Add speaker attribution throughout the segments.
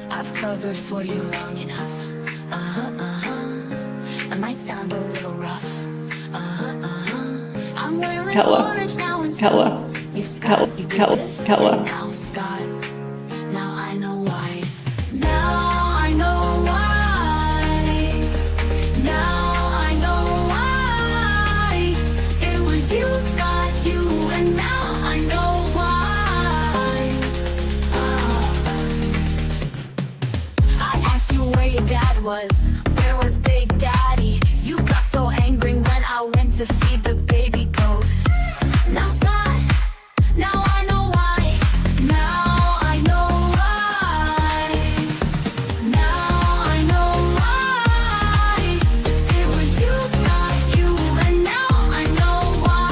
Speaker 1: I've covered for you long enough. I might sound a little rough. I'm wearing orange now and so you've Scott, you did this, and now Scott. Now I know why. Now I know why. Now I know why. It was you, Scott, you, and now I know why. I asked you where your dad was. Where was Big Daddy? You got so angry when I went to feed the baby goat. Now Scott, now I know why. Now I know why. Now I know why. It was you, Scott, you, and now I know why.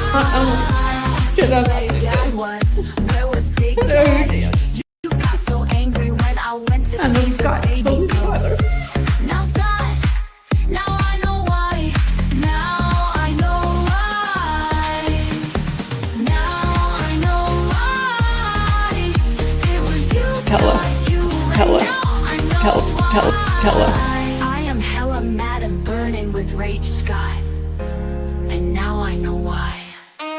Speaker 2: Shut up.
Speaker 1: Where your dad was. Where was Big Daddy? You got so angry when I went to feed the baby goat. Now Scott, now I know why. Now I know why. Now I know why. It was you, Scott, you, and now I know why. I am hella mad and burning with rage, Scott, and now I know why.
Speaker 3: When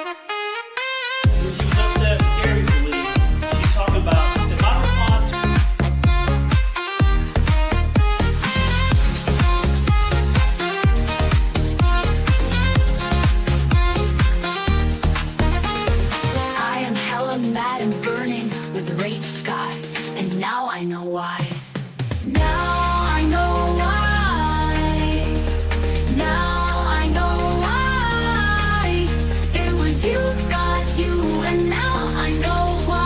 Speaker 3: she was upset with Gary to leave, she talked about, she said, my response to
Speaker 1: I am hella mad and burning with rage, Scott, and now I know why. Now I know why. Now I know why. It was you, Scott, you, and now I know why.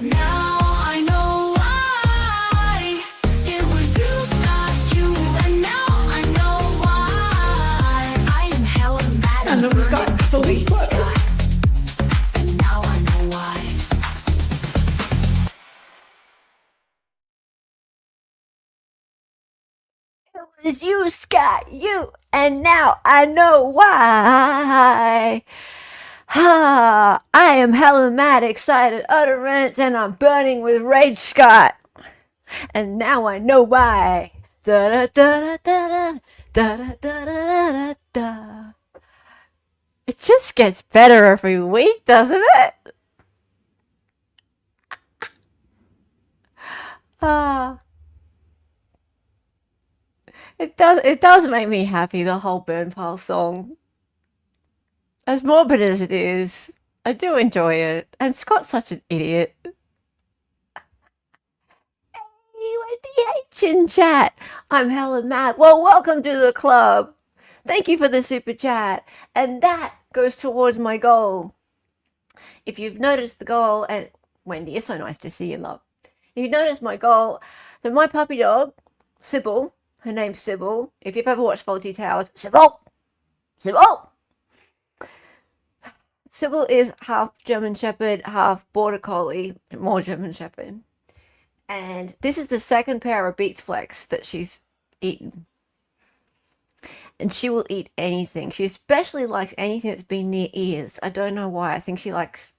Speaker 1: Now I know why. It was you, Scott, you, and now I know why. I am hella mad and burning with rage, Scott, and now I know why. It was you, Scott, you, and now I know why. I am hella mad, excited utterance, and I'm burning with rage, Scott, and now I know why. Da da da da da da da da da da. It just gets better every week, doesn't it? It does. It does make me happy. The whole Burn Pile song, as morbid as it is, I do enjoy it. And Scott's such an idiot. Hey, Wendy H in chat. I'm hella mad. Well, welcome to the club. Thank you for the super chat. And that goes towards my goal. If you've noticed the goal, and Wendy, it's so nice to see you, love. If you noticed my goal, then my puppy dog, Sybil, her name's Sybil. If you've ever watched Faulty Towers, Sybil! Sybil! Sybil is half German Shepherd, half Border Collie, more German Shepherd. And this is the second pair of Beats Flex that she's eaten. And she will eat anything. She especially likes anything that's been near ears. I don't know why. I think she likes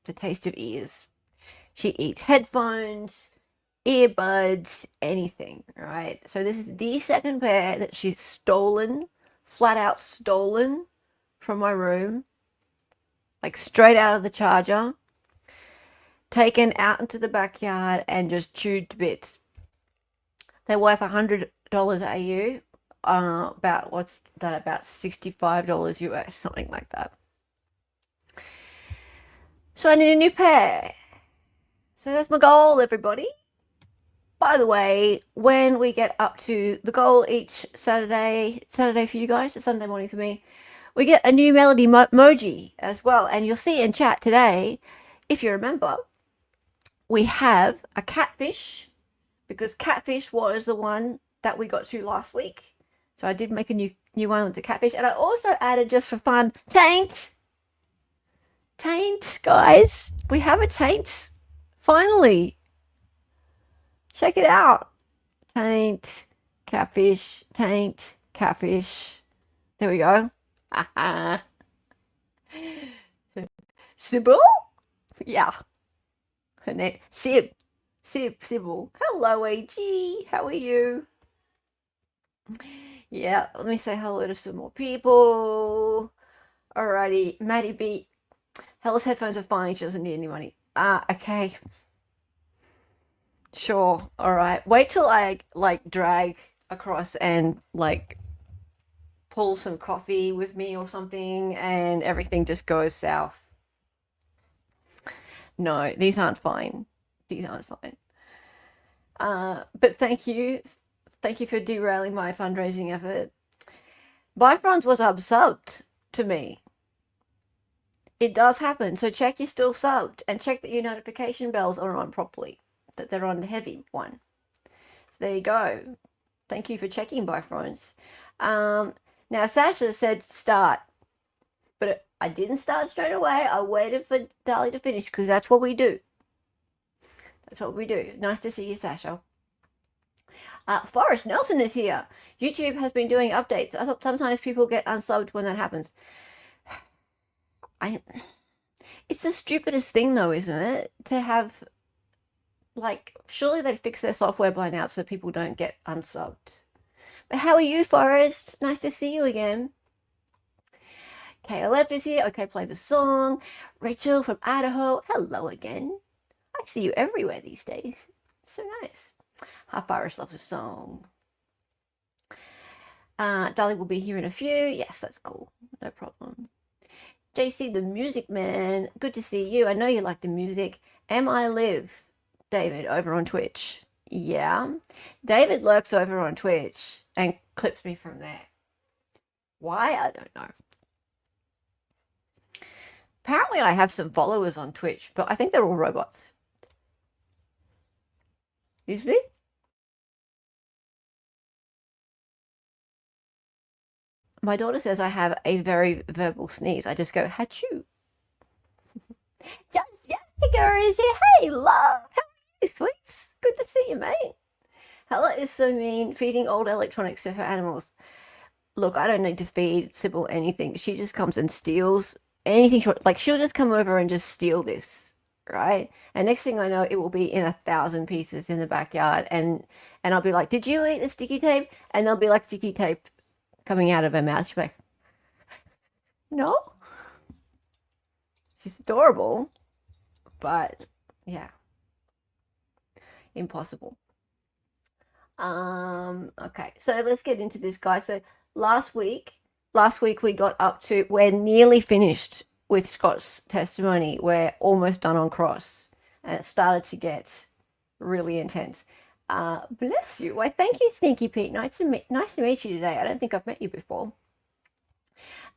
Speaker 1: the taste of ears. She eats headphones, earbuds, anything, right? So this is the second pair that she's stolen, flat out stolen from my room, like straight out of the charger, taken out into the backyard and just chewed to bits. They're worth $100 AU. About what's that? About $65 US, something like that. So I need a new pair. So that's my goal, everybody. By the way, when we get up to the goal each Saturday for you guys, it's Sunday morning for me, we get a new melody emoji as well. And you'll see in chat today, if you remember, we have a catfish, because catfish was the one that we got to last week. So I did make a new one with the catfish. And I also added, just for fun, taint. Taint, guys. We have a taint. Finally. Check it out. Taint, catfish, taint, catfish. There we go. Sybil? Yeah. Her name, Sybil. Hello, AG. How are you? Yeah, let me say hello to some more people. Alrighty, Maddie B. Hella's headphones are fine. She doesn't need any money. Okay. Sure. All right. Wait till I like drag across and like pull some coffee with me or something and everything just goes south. No, these aren't fine. These aren't fine. But thank you. Thank you for derailing my fundraising effort. Bifrons was unsubbed to me. It does happen. So check you're still subbed and check that your notification bells are on properly, that they're on the heavy one. So there you go. Thank you for checking, Bifrons. Now, Sasha said start, but I didn't start straight away. I waited for Dali to finish because that's what we do. That's what we do. Nice to see you, Sasha. Forrest Nelson is here. YouTube has been doing updates. I thought sometimes people get unsubbed when that happens. It's the stupidest thing though, isn't it? To have, like, surely they fix their software by now so people don't get unsubbed. But how are you, Forrest? Nice to see you again. KLF is here. Okay, play the song. Rachel from Idaho. Hello again. I see you everywhere these days. So nice. Forrest loves a song. Dolly will be here in a few. Yes, that's cool. No problem. JC, the music man. Good to see you. I know you like the music. Am I Live? David over on Twitch. Yeah. David lurks over on Twitch and clips me from there. Why? I don't know. Apparently I have some followers on Twitch, but I think they're all robots. Excuse me? My daughter says I have a very verbal sneeze. I just go, Hachoo. Jessica is here. Hey, love. How are you, sweets? Good to see you, mate. Hella is so mean, feeding old electronics to her animals. Look, I don't need to feed Sybil anything. She just comes and steals anything short. Like, she'll just come over and just steal this, right? And next thing I know, it will be in 1,000 pieces in the backyard. And I'll be like, did you eat the sticky tape? And there'll be like sticky tape coming out of her mouth. She'll be like, no. She's adorable, but yeah, impossible. Okay, so let's get into this, guys. So last week we got up to, we're nearly finished with Scott's testimony. We're almost done on Cross, and it started to get really intense. Bless you. Why, thank you, Sneaky Pete. Nice to meet you today. I don't think I've met you before.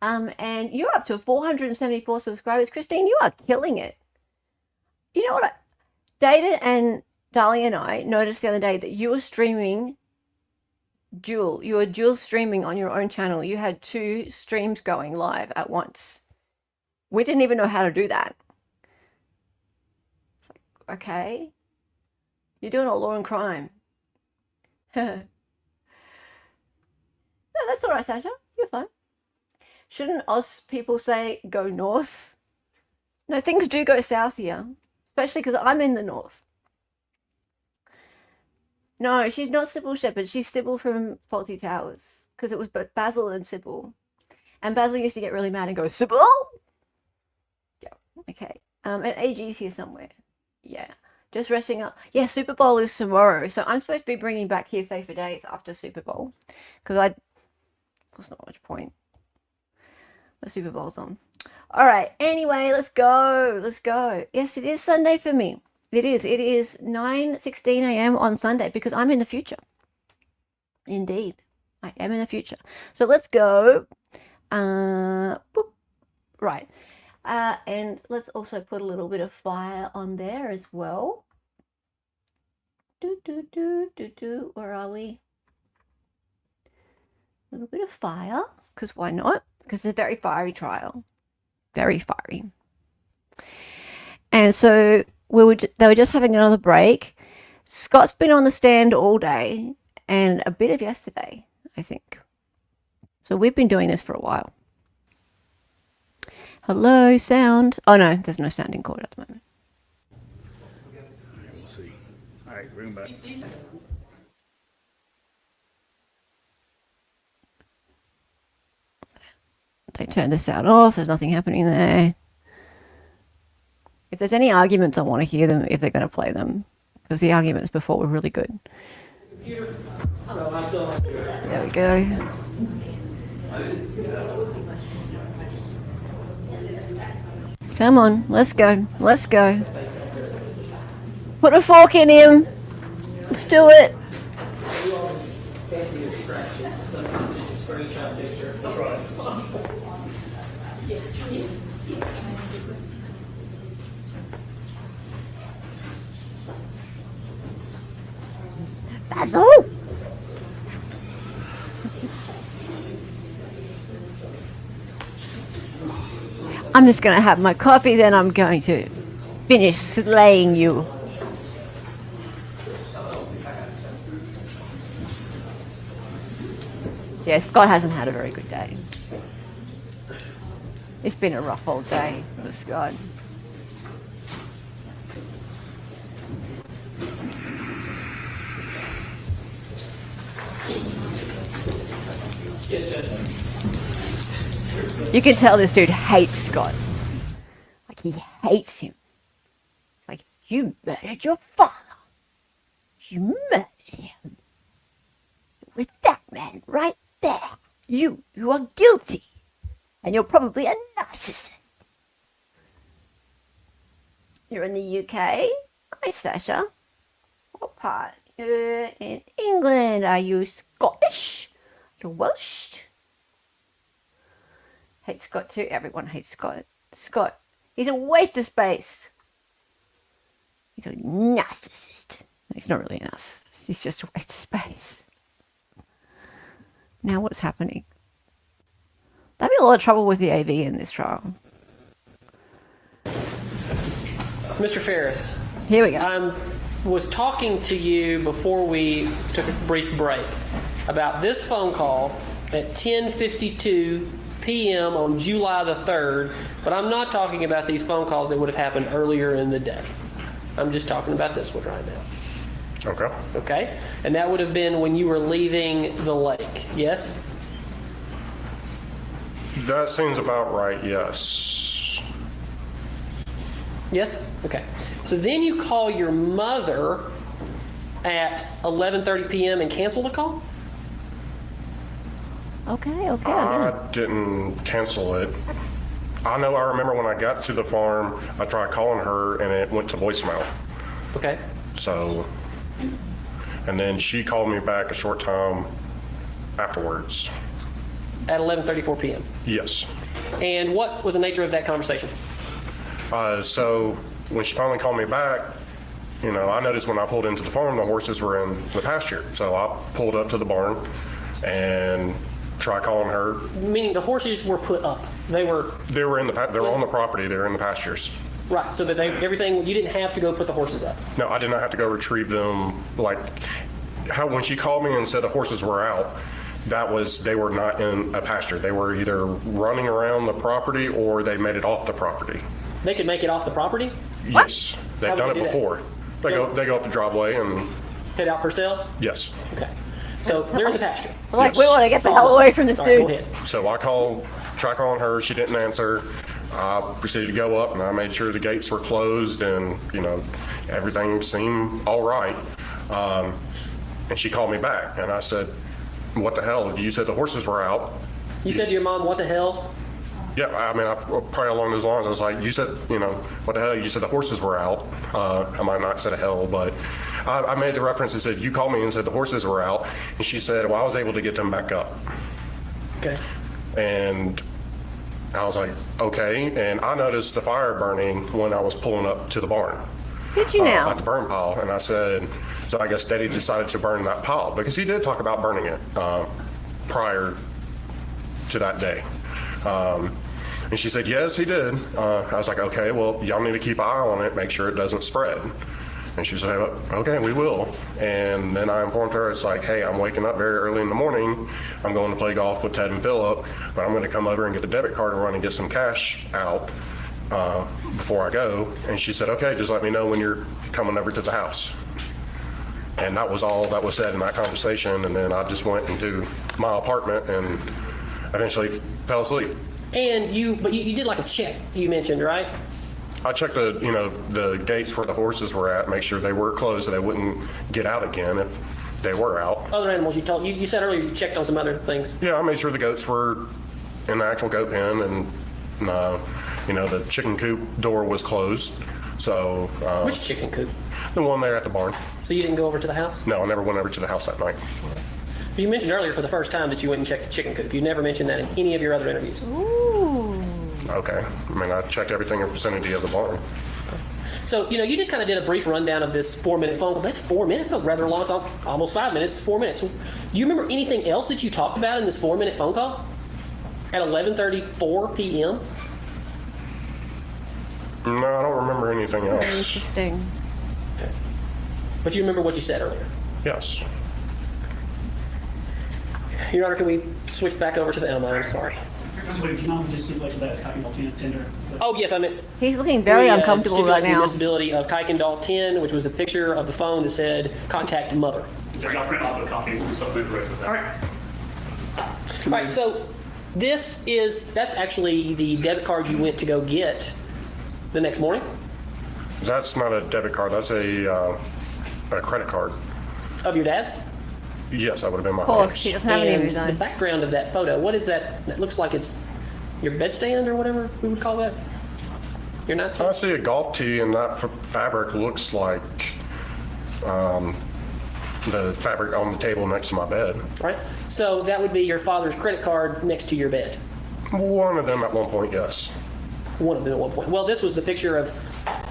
Speaker 1: And you're up to 474 subscribers. Christine, you are killing it. You know what? David and Dali and I noticed the other day that you were streaming dual. You were dual streaming on your own channel. You had 2 streams going live at once. We didn't even know how to do that. It's like, okay. You're doing a law and crime. No, that's all right, Sasha. You're fine. Shouldn't Oz people say go north? No, things do go south here, especially because I'm in the north. No, she's not Sybil Shepherd. She's Sybil from Faulty Towers, because it was both Basil and Sybil. And Basil used to get really mad and go, Sybil? Yeah, okay. And AG's here somewhere. Yeah, just resting up. Yeah, Super Bowl is tomorrow, so I'm supposed to be bringing back Hearsay for Days after Super Bowl, because there's not much point. The Super Bowl's on. All right. Anyway, let's go. Let's go. Yes, it is Sunday for me. It is. It is 9:16 a.m. on Sunday because I'm in the future. Indeed, I am in the future. So let's go. Boop. Right. And let's also put a little bit of fire on there as well. Where are we? A little bit of fire, because why not? Because it's a very fiery trial. Very fiery. And so they were just having another break. Scott's been on the stand all day and a bit of yesterday, I think. So we've been doing this for a while. Hello, sound. Oh no, there's no sound in court at the moment.
Speaker 2: Alright, bring him back.
Speaker 1: They turn the sound off. There's nothing happening there. If there's any arguments, I want to hear them if they're going to play them. Because the arguments before were really good. There we go. Come on, let's go. Let's go. Put a fork in him. Let's do it. Basil! I'm just going to have my coffee, then I'm going to finish slaying you. Yeah, Scott hasn't had a very good day. It's been a rough old day for Scott. You can tell this dude hates Scott. Like, he hates him. It's like, you murdered your father. You murdered him. With that man right there. You are guilty. And you're probably a narcissist. You're in the UK? Hi, Sasha. What part? You're in England. Are you Scottish? You're Welsh? Hate Scott too. Everyone hates Scott. Scott, he's a waste of space. He's a narcissist. No, he's not really a narcissist. He's just a waste of space. Now what's happening? There'll be a lot of trouble with the AV in this trial.
Speaker 4: Mr. Farris.
Speaker 1: Here we go.
Speaker 4: I was talking to you before we took a brief break about this phone call at 10:52 p.m. on July the 3rd, but I'm not talking about these phone calls that would have happened earlier in the day. I'm just talking about this one right now.
Speaker 5: Okay.
Speaker 4: Okay? And that would have been when you were leaving the lake, yes?
Speaker 5: That seems about right, yes.
Speaker 4: Yes? Okay. So then you call your mother at 11:30 p.m. and cancel the call?
Speaker 1: Okay.
Speaker 5: I didn't cancel it. I remember when I got to the farm, I tried calling her and it went to voicemail.
Speaker 4: Okay.
Speaker 5: So, and then she called me back a short time afterwards.
Speaker 4: At 11:34 p.m.
Speaker 5: Yes.
Speaker 4: And what was the nature of that conversation?
Speaker 5: So when she finally called me back, I noticed when I pulled into the farm, the horses were in the pasture. So I pulled up to the barn and tried calling her.
Speaker 4: Meaning the horses were put up. They were
Speaker 5: on the property. They were in the pastures.
Speaker 4: right. So that everything, you didn't have to go put the horses up.
Speaker 5: No, I did not have to go retrieve them. When she called me and said the horses were out, they were not in a pasture. They were either running around the property or they made it off the property.
Speaker 4: They could make it off the property?
Speaker 5: Yes, they've
Speaker 4: How would
Speaker 5: done
Speaker 4: they
Speaker 5: it
Speaker 4: do that?
Speaker 5: before. They go up the driveway and
Speaker 4: Head out per sale?
Speaker 5: yes.
Speaker 4: Okay. So they're in the pasture.
Speaker 1: Like,
Speaker 5: Yes.
Speaker 1: we want to get the hell away from this
Speaker 4: All right,
Speaker 1: dude.
Speaker 4: go ahead.
Speaker 5: So I tried calling her. She didn't answer. I proceeded to go up and I made sure the gates were closed and everything seemed all right. And she called me back and I said, "What the hell? You said the horses were out."
Speaker 4: You said to your mom, what the hell?
Speaker 5: Yeah, I probably along those lines. I was like, "You said, what the hell? You said the horses were out." I might not have said hell, but I made the reference and said, "You called me and said the horses were out." And she said, "Well, I was able to get them back up."
Speaker 4: Okay.
Speaker 5: And I was like, "Okay." And I noticed the fire burning when I was pulling up to the barn.
Speaker 1: Did you now?
Speaker 5: At the burn pile. And I said, so I guess Daddy decided to burn that pile because he did talk about burning it prior to that day. And she said, yes, he did. I was like, okay, well, y'all need to keep an eye on it, make sure it doesn't spread. And she said, okay, we will. And then I informed her, it's like, hey, I'm waking up very early in the morning. I'm going to play golf with Ted and Phillip, but I'm going to come over and get the debit card and run and get some cash out before I go. And she said, okay, just let me know when you're coming over to the house. And that was all that was said in that conversation. And then I just went into my apartment and eventually fell asleep.
Speaker 4: And you did like a check, you mentioned, right?
Speaker 5: I checked the gates where the horses were at, make sure they were closed so they wouldn't get out again if they were out.
Speaker 4: Other animals you said earlier you checked on some other things.
Speaker 5: Yeah, I made sure the goats were in the actual goat pen, and the chicken coop door was closed. So
Speaker 4: Which chicken coop?
Speaker 5: the one there at the barn.
Speaker 4: So you didn't go over to the house?
Speaker 5: No, I never went over to the house that night.
Speaker 4: You mentioned earlier for the first time that you went and checked the chicken coop. You never mentioned that in any of your other interviews.
Speaker 1: Ooh.
Speaker 5: Okay, I mean I checked everything in vicinity of the barn.
Speaker 4: So, you just kind of did a brief rundown of this 4-minute phone call. That's 4 minutes, that's rather long. It's almost 5 minutes, it's 4 minutes. So, do you remember anything else that you talked about in this 4-minute phone call? At 11:34 p.m.?
Speaker 5: No, I don't remember anything else.
Speaker 1: Interesting.
Speaker 4: But you remember what you said earlier.
Speaker 5: Yes.
Speaker 4: Your Honor, can we switch back over to the animal? I'm sorry.
Speaker 3: Wait, can I just see like that copy tender?
Speaker 4: Oh, yes, I meant...
Speaker 1: He's looking very uncomfortable right now.
Speaker 4: The disability of Kuykendall 10, which was the picture of the phone that said, contact mother.
Speaker 3: I'll print off a copy and submit right with that.
Speaker 4: All right, so that's actually the debit card you went to go get the next morning?
Speaker 5: That's not a debit card. That's a credit card.
Speaker 4: Of your dad's?
Speaker 5: Yes, that would have been my
Speaker 1: Of course,
Speaker 5: house.
Speaker 1: he doesn't have any of his
Speaker 4: The
Speaker 1: own.
Speaker 4: background of that photo, what is that? It looks like it's your bedstand or whatever we would call that? Your
Speaker 5: I
Speaker 4: nightstand?
Speaker 5: see a golf tee, and that fabric looks like the fabric on the table next to my bed.
Speaker 4: Right? So that would be your father's credit card next to your bed.
Speaker 5: One of them at one point, yes.
Speaker 4: One of them at one point. Well, this was the picture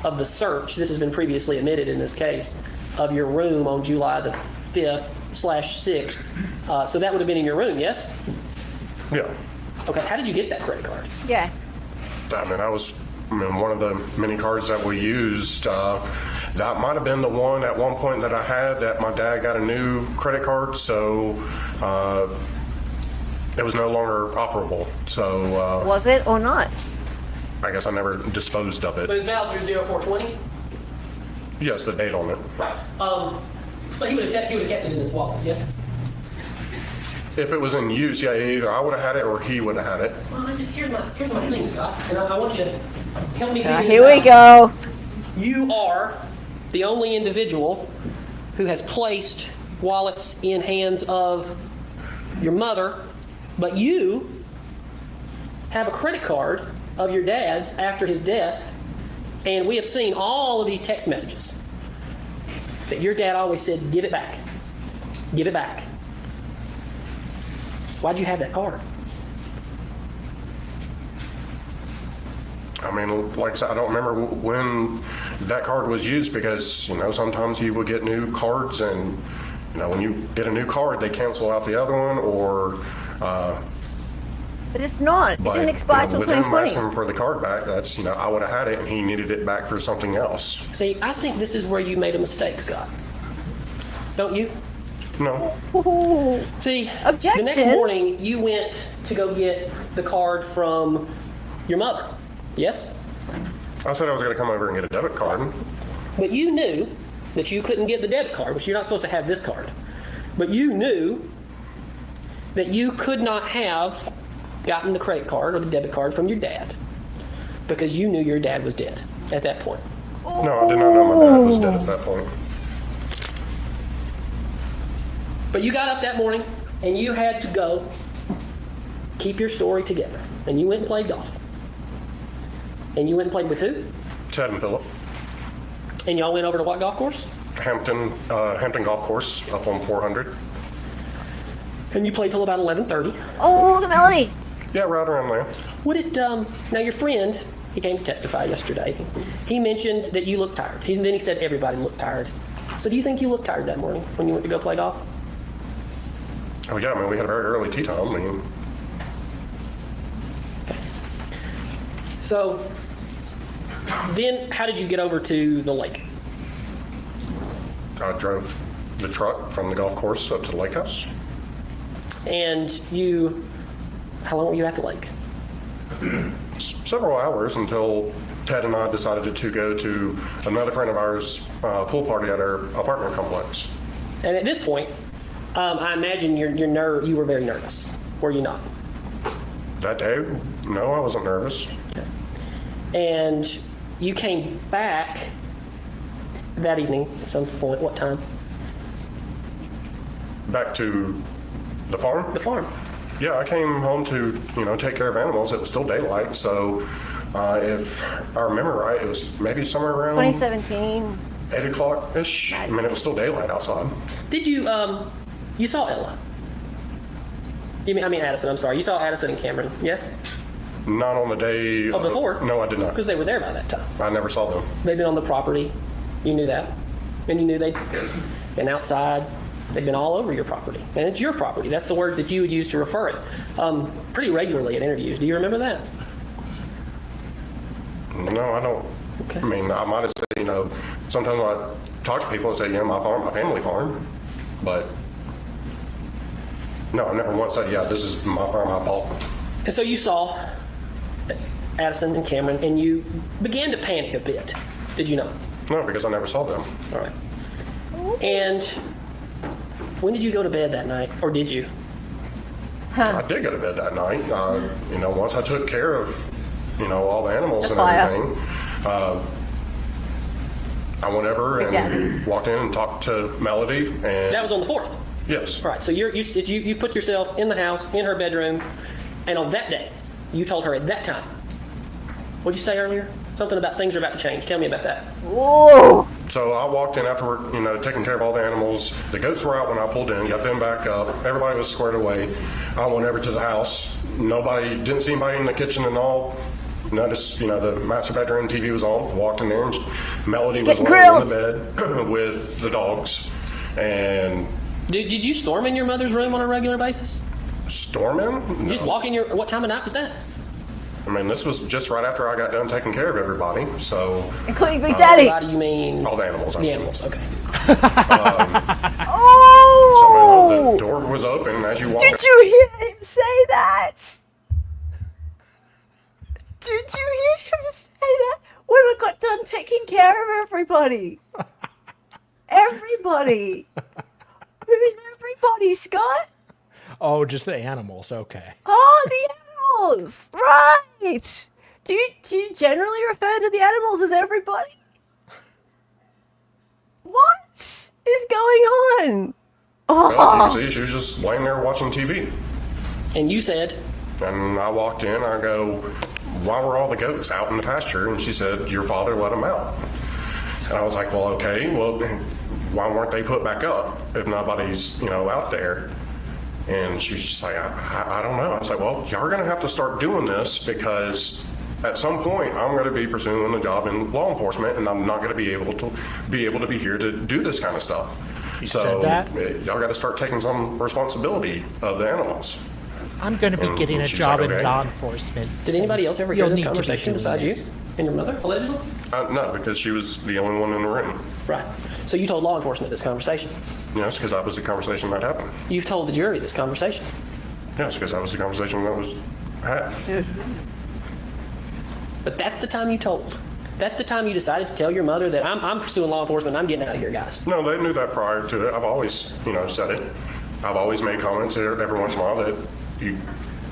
Speaker 4: of the search. This has been previously admitted in this case of your room on July the 5th/6th. So that would have been in your room, yes?
Speaker 5: Yeah.
Speaker 4: Okay. How did you get that credit card?
Speaker 1: Yeah.
Speaker 5: I mean, one of the many cards that we used. That might have been the one at one point that I had that my dad got a new credit card, so it was no longer operable. So
Speaker 1: Was it or not?
Speaker 5: I guess I never disposed of
Speaker 4: But
Speaker 5: it.
Speaker 4: it's valid through 0420?
Speaker 5: Yes, the date on it.
Speaker 4: Right. But he would have kept it in his wallet, yes?
Speaker 5: If it was in use, yeah, either I would have had it or he would have had it.
Speaker 4: Well, here's my thing, Scott, and I want you to help me figure
Speaker 1: Here
Speaker 4: this
Speaker 1: we
Speaker 4: out.
Speaker 1: go.
Speaker 4: You are the only individual who has placed wallets in hands of your mother, but you have a credit card of your dad's after his death, and we have seen all of these text messages that your dad always said, give it back. Give it back. Why'd you have that card?
Speaker 5: I mean, like I said, I don't remember when that card was used because, sometimes he would get new cards and, when you get a new card, they cancel out the other one or...
Speaker 1: But it's not. It didn't expire till
Speaker 5: with him
Speaker 1: 2020.
Speaker 5: asking for the card back, that's, I would have had it and he needed it back for something else.
Speaker 4: See, I think this is where you made a mistake, Scott. Don't you?
Speaker 5: No.
Speaker 1: Ooh.
Speaker 4: See,
Speaker 1: Objection.
Speaker 4: the next morning you went to go get the card from your mother. Yes?
Speaker 5: I said I was going to come over and get a debit card.
Speaker 4: But you knew that you couldn't get the debit card, which you're not supposed to have this card. But you knew that you could not have gotten the credit card or the debit card from your dad because you knew your dad was dead at that point.
Speaker 5: No, I did not know my dad was dead at that point.
Speaker 4: But you got up that morning and you had to go keep your story together. And you went and played golf. And you went and played with who?
Speaker 5: Ted and Phillip.
Speaker 4: And y'all went over to what golf course?
Speaker 5: Hampton Golf Course up on 400.
Speaker 4: And you played till about 11:30.
Speaker 1: Oh, look at Melody.
Speaker 5: Yeah, right around there.
Speaker 4: Would it, now your friend, he came to testify yesterday. He mentioned that you looked tired. And then he said everybody looked tired. So do you think you looked tired that morning when you went to go play golf?
Speaker 5: Oh yeah, I mean, we had a very early tee time. I mean,
Speaker 4: So then how did you get over to the lake?
Speaker 5: I drove the truck from the golf course up to the lake house.
Speaker 4: And how long were you at the lake?
Speaker 5: Several hours until Ted and I decided to go to another friend of ours pool party at our apartment complex.
Speaker 4: And at this point, I imagine you were very nervous, were you not?
Speaker 5: That day, no, I wasn't nervous.
Speaker 4: And you came back that evening at some point. What time?
Speaker 5: Back to the farm?
Speaker 4: The farm.
Speaker 5: Yeah, I came home to, take care of animals. It was still daylight, so if I remember right, it was maybe somewhere around
Speaker 1: 2017.
Speaker 5: 8 o'clock-ish.
Speaker 1: Nice.
Speaker 5: I mean, it was still daylight outside.
Speaker 4: Did you, you saw Ella? I mean Addison, I'm sorry. You saw Addison and Cameron, yes?
Speaker 5: Not on the day...
Speaker 4: Oh, before?
Speaker 5: No, I did not.
Speaker 4: Because they were there by that time.
Speaker 5: I never saw them.
Speaker 4: They'd been on the property. You knew that. And you knew they'd been outside. They'd been all over your property. And it's your property. That's the words that you would use to refer it pretty regularly in interviews. Do you remember that?
Speaker 5: No, I don't.
Speaker 4: Okay.
Speaker 5: I mean, I might have said, sometimes when I talk to people, I say, my farm, my family farm. But, no, I never once said, yeah, this is my farm I bought.
Speaker 4: And so you saw Addison and Cameron, and you began to panic a bit. Did you not?
Speaker 5: No, because I never saw them.
Speaker 4: All right. And when did you go to bed that night? Or did you?
Speaker 5: I did go to bed that night. Once I took care of, all the animals
Speaker 1: The
Speaker 5: and
Speaker 1: fire.
Speaker 5: everything, I went over and walked in and talked to Melody. And
Speaker 4: That was on the 4th.
Speaker 5: yes,
Speaker 4: All right. So you put yourself in the house, in her bedroom, and on that day, you told her at that time. What'd you say earlier? Something about things are about to change. Tell me about that.
Speaker 1: Whoa!
Speaker 5: So I walked in after, taking care of all the animals. The goats were out when I pulled in, got them back up. Everybody was squared away. I went over to the house. Didn't see anybody in the kitchen and all. Noticed, the master bedroom TV was on. Walked in there and Melody was
Speaker 1: getting
Speaker 5: laying in
Speaker 1: grilled.
Speaker 5: the bed with the dogs. And
Speaker 4: Did you storm in your mother's room on a regular basis?
Speaker 5: storming?
Speaker 4: You just walk in your. What time of night was that?
Speaker 5: I mean, this was just right after I got done taking care of everybody. So
Speaker 1: Including Big Daddy.
Speaker 4: How do you mean?
Speaker 5: all the animals. I
Speaker 4: The
Speaker 5: mean.
Speaker 4: animals. Okay.
Speaker 1: Oh!
Speaker 5: So the door was open as you walked.
Speaker 1: Did you hear him say that? Did you hear him say that? When I got done taking care of everybody. Everybody. Who's everybody, Scott?
Speaker 2: Oh, just the animals. Okay.
Speaker 1: Oh, the animals. Right. Do you generally refer to the animals as everybody? What is going on?
Speaker 5: Well, you
Speaker 1: Oh,
Speaker 5: can see she was just laying there watching TV.
Speaker 4: And you said,
Speaker 5: And I walked in, I go, why were all the goats out in the pasture? And she said, your father let them out. And I was like, well, okay, well, why weren't they put back up if nobody's, out there? And she's just like, I don't know. I was like, well, y'all are going to have to start doing this because at some point I'm going to be pursuing a job in law enforcement and I'm not going to be able to be here to do this kind of stuff.
Speaker 2: You
Speaker 5: So
Speaker 2: said that?
Speaker 5: y'all got to start taking some responsibility of the animals.
Speaker 2: I'm going to be getting a
Speaker 5: she's
Speaker 2: job
Speaker 5: like,
Speaker 2: in
Speaker 5: okay.
Speaker 2: law enforcement.
Speaker 4: did anybody else ever hear
Speaker 2: You'll
Speaker 4: this
Speaker 2: need to be
Speaker 4: conversation
Speaker 2: doing
Speaker 4: besides you
Speaker 2: this.
Speaker 4: and your mother, allegedly?
Speaker 5: No, because she was the only one in the room.
Speaker 4: Right. So you told law enforcement this conversation.
Speaker 5: Yes, because that was the conversation that happened.
Speaker 4: You've told the jury this conversation.
Speaker 5: Yes, because that was the conversation that was had.
Speaker 4: But that's the time you told. That's the time you decided to tell your mother that I'm pursuing law enforcement. I'm getting out of here, guys.
Speaker 5: No, they knew that prior to it. I've always, said it. I've always made comments every once in a while that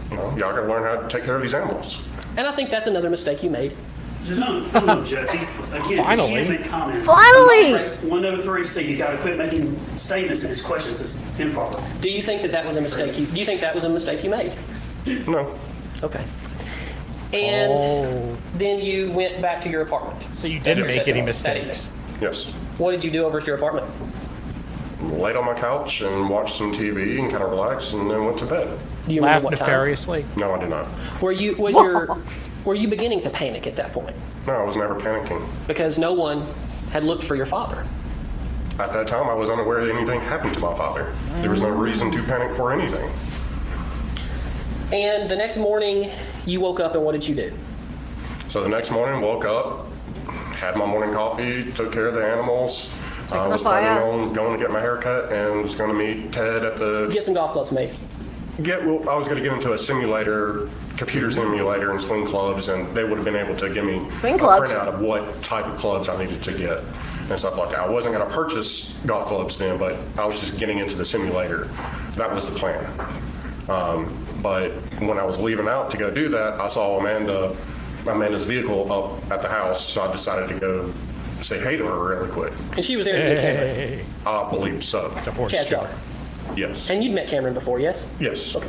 Speaker 5: y'all got to learn how to take care of these animals.
Speaker 4: And I think that's another mistake you made.
Speaker 3: No, Judge. Again,
Speaker 2: Finally.
Speaker 3: he can't make comments.
Speaker 1: Finally!
Speaker 3: 103C, he's got to quit making statements in his questions. It's improper.
Speaker 4: Do you think that was a mistake? Do you think that was a mistake you made?
Speaker 5: No.
Speaker 4: Okay. And
Speaker 2: Oh.
Speaker 4: then you went back to your apartment.
Speaker 2: So you didn't make any mistakes.
Speaker 5: Yes.
Speaker 4: What did you do over at your apartment?
Speaker 5: Laid on my couch and watched some TV and kind of relaxed and then went to bed.
Speaker 4: Do you remember
Speaker 2: Laugh
Speaker 4: what time?
Speaker 2: nefariously.
Speaker 5: No, I did not.
Speaker 4: Were you beginning to panic at that point?
Speaker 5: No, I was never panicking.
Speaker 4: Because no one had looked for your father.
Speaker 5: At that time, I was unaware that anything happened to my father. There was no reason to panic for anything.
Speaker 4: And the next morning, you woke up and what did you do?
Speaker 5: So the next morning, woke up, had my morning coffee, took care of the animals. I
Speaker 1: the
Speaker 5: was
Speaker 1: fire.
Speaker 5: planning on going to get my hair cut and was going to meet Ted at the
Speaker 4: Get some golf clubs made.
Speaker 5: I was going to get into a simulator, computer simulator, and swing clubs, and they would have been able to give me
Speaker 1: Swing
Speaker 5: a
Speaker 1: clubs?
Speaker 5: printout of what type of clubs I needed to get. and stuff like that. I wasn't going to purchase golf clubs then, but I was just getting into the simulator. That was the plan. But when I was leaving out to go do that, I saw Amanda's vehicle up at the house, so I decided to go say hey to her really quick.
Speaker 4: And she was there to get Cameron.
Speaker 2: Hey,
Speaker 5: I believe so.
Speaker 2: it's a horse.
Speaker 4: Chad's
Speaker 2: shit.
Speaker 4: daughter.
Speaker 5: Yes.
Speaker 4: And you'd met Cameron before, yes?
Speaker 5: Yes.
Speaker 4: Okay.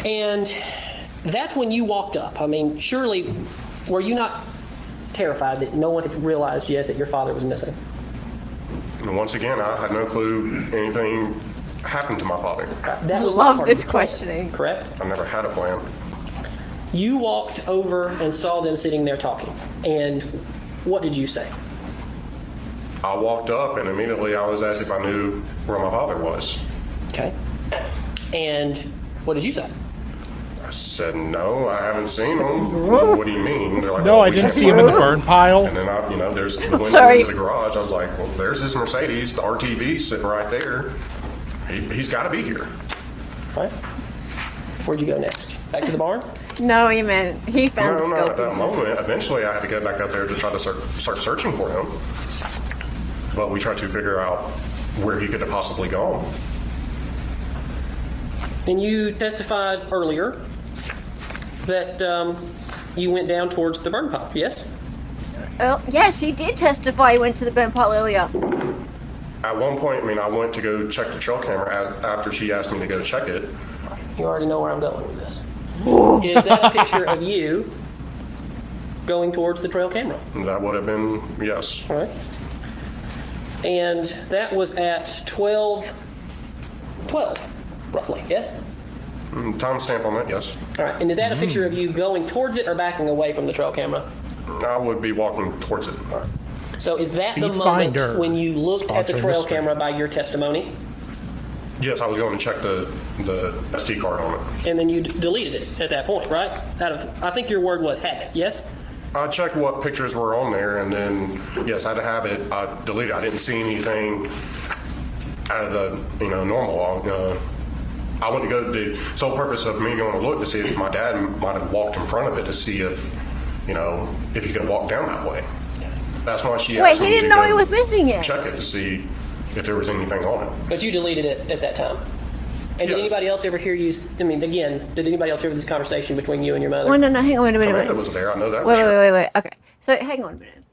Speaker 4: And that's when you walked up. I mean, surely, were you not terrified that no one had realized yet that your father was missing?
Speaker 5: And once again, I had no clue anything happened to my father.
Speaker 4: That was not
Speaker 1: Love
Speaker 4: part
Speaker 1: this
Speaker 4: of the plan,
Speaker 1: questioning.
Speaker 4: correct?
Speaker 5: I never had a plan.
Speaker 4: You walked over and saw them sitting there talking. And what did you say?
Speaker 5: I walked up and immediately I was asked if I knew where my father was.
Speaker 4: Okay. And what did you say?
Speaker 5: I said, no, I haven't seen him. What do you mean? They're like,
Speaker 2: No,
Speaker 5: "Well,
Speaker 2: I
Speaker 5: we
Speaker 2: didn't
Speaker 5: can't
Speaker 2: see him in the
Speaker 5: find
Speaker 2: burn pile.
Speaker 5: And then there's the window
Speaker 1: sorry.
Speaker 5: into the garage. I was like, well, there's his Mercedes, the RTV sitting right there. He's got to be here.
Speaker 4: Right? Where'd you go next? Back to the barn?
Speaker 1: No, he meant he found the
Speaker 5: No,
Speaker 1: skull
Speaker 5: at that
Speaker 1: pieces.
Speaker 5: moment. Eventually, I had to go back up there to try to start searching for him. But we tried to figure out where he could have possibly gone.
Speaker 4: And you testified earlier that you went down towards the burn pile, yes?
Speaker 1: Yes, he did testify he went to the burn pile earlier.
Speaker 5: At one point, I went to go check the trail camera after she asked me to go check it.
Speaker 4: You already know where I'm going with this. Is that a picture of you going towards the trail camera?
Speaker 5: That would have been, yes.
Speaker 4: All right. And that was at 12, roughly, yes?
Speaker 5: Timestamp on that, yes.
Speaker 4: All right. And is that a picture of you going towards it or backing away from the trail camera?
Speaker 5: I would be walking towards it.
Speaker 4: So is that the
Speaker 2: Feed
Speaker 4: moment
Speaker 2: finder.
Speaker 4: when you looked at the
Speaker 2: Sponsor
Speaker 4: trail
Speaker 2: mystery.
Speaker 4: camera by your testimony,
Speaker 5: Yes, I was going to check the SD card on it.
Speaker 4: and then you deleted it at that point, right? I think your word was had it, yes?
Speaker 5: I checked what pictures were on there, and then, yes, I had to have it. I deleted it. I didn't see anything out of the, normal. I went to go, the sole purpose of me going to look to see if my dad might have walked in front of it to see if he could walk down that way. That's why she
Speaker 1: Wait,
Speaker 5: asked
Speaker 1: he
Speaker 5: me
Speaker 1: didn't
Speaker 5: to
Speaker 1: know
Speaker 5: go
Speaker 1: he was missing it.
Speaker 5: check it to see if there was anything on it.
Speaker 4: But you deleted it at that time. And did
Speaker 5: Yes.
Speaker 4: anybody else ever hear you, did anybody else hear this conversation between you and your mother?
Speaker 1: Well, no, hang on a minute.
Speaker 5: Amanda was there. I know that for
Speaker 1: Wait,
Speaker 5: sure.
Speaker 1: wait. Okay, so hang on a minute.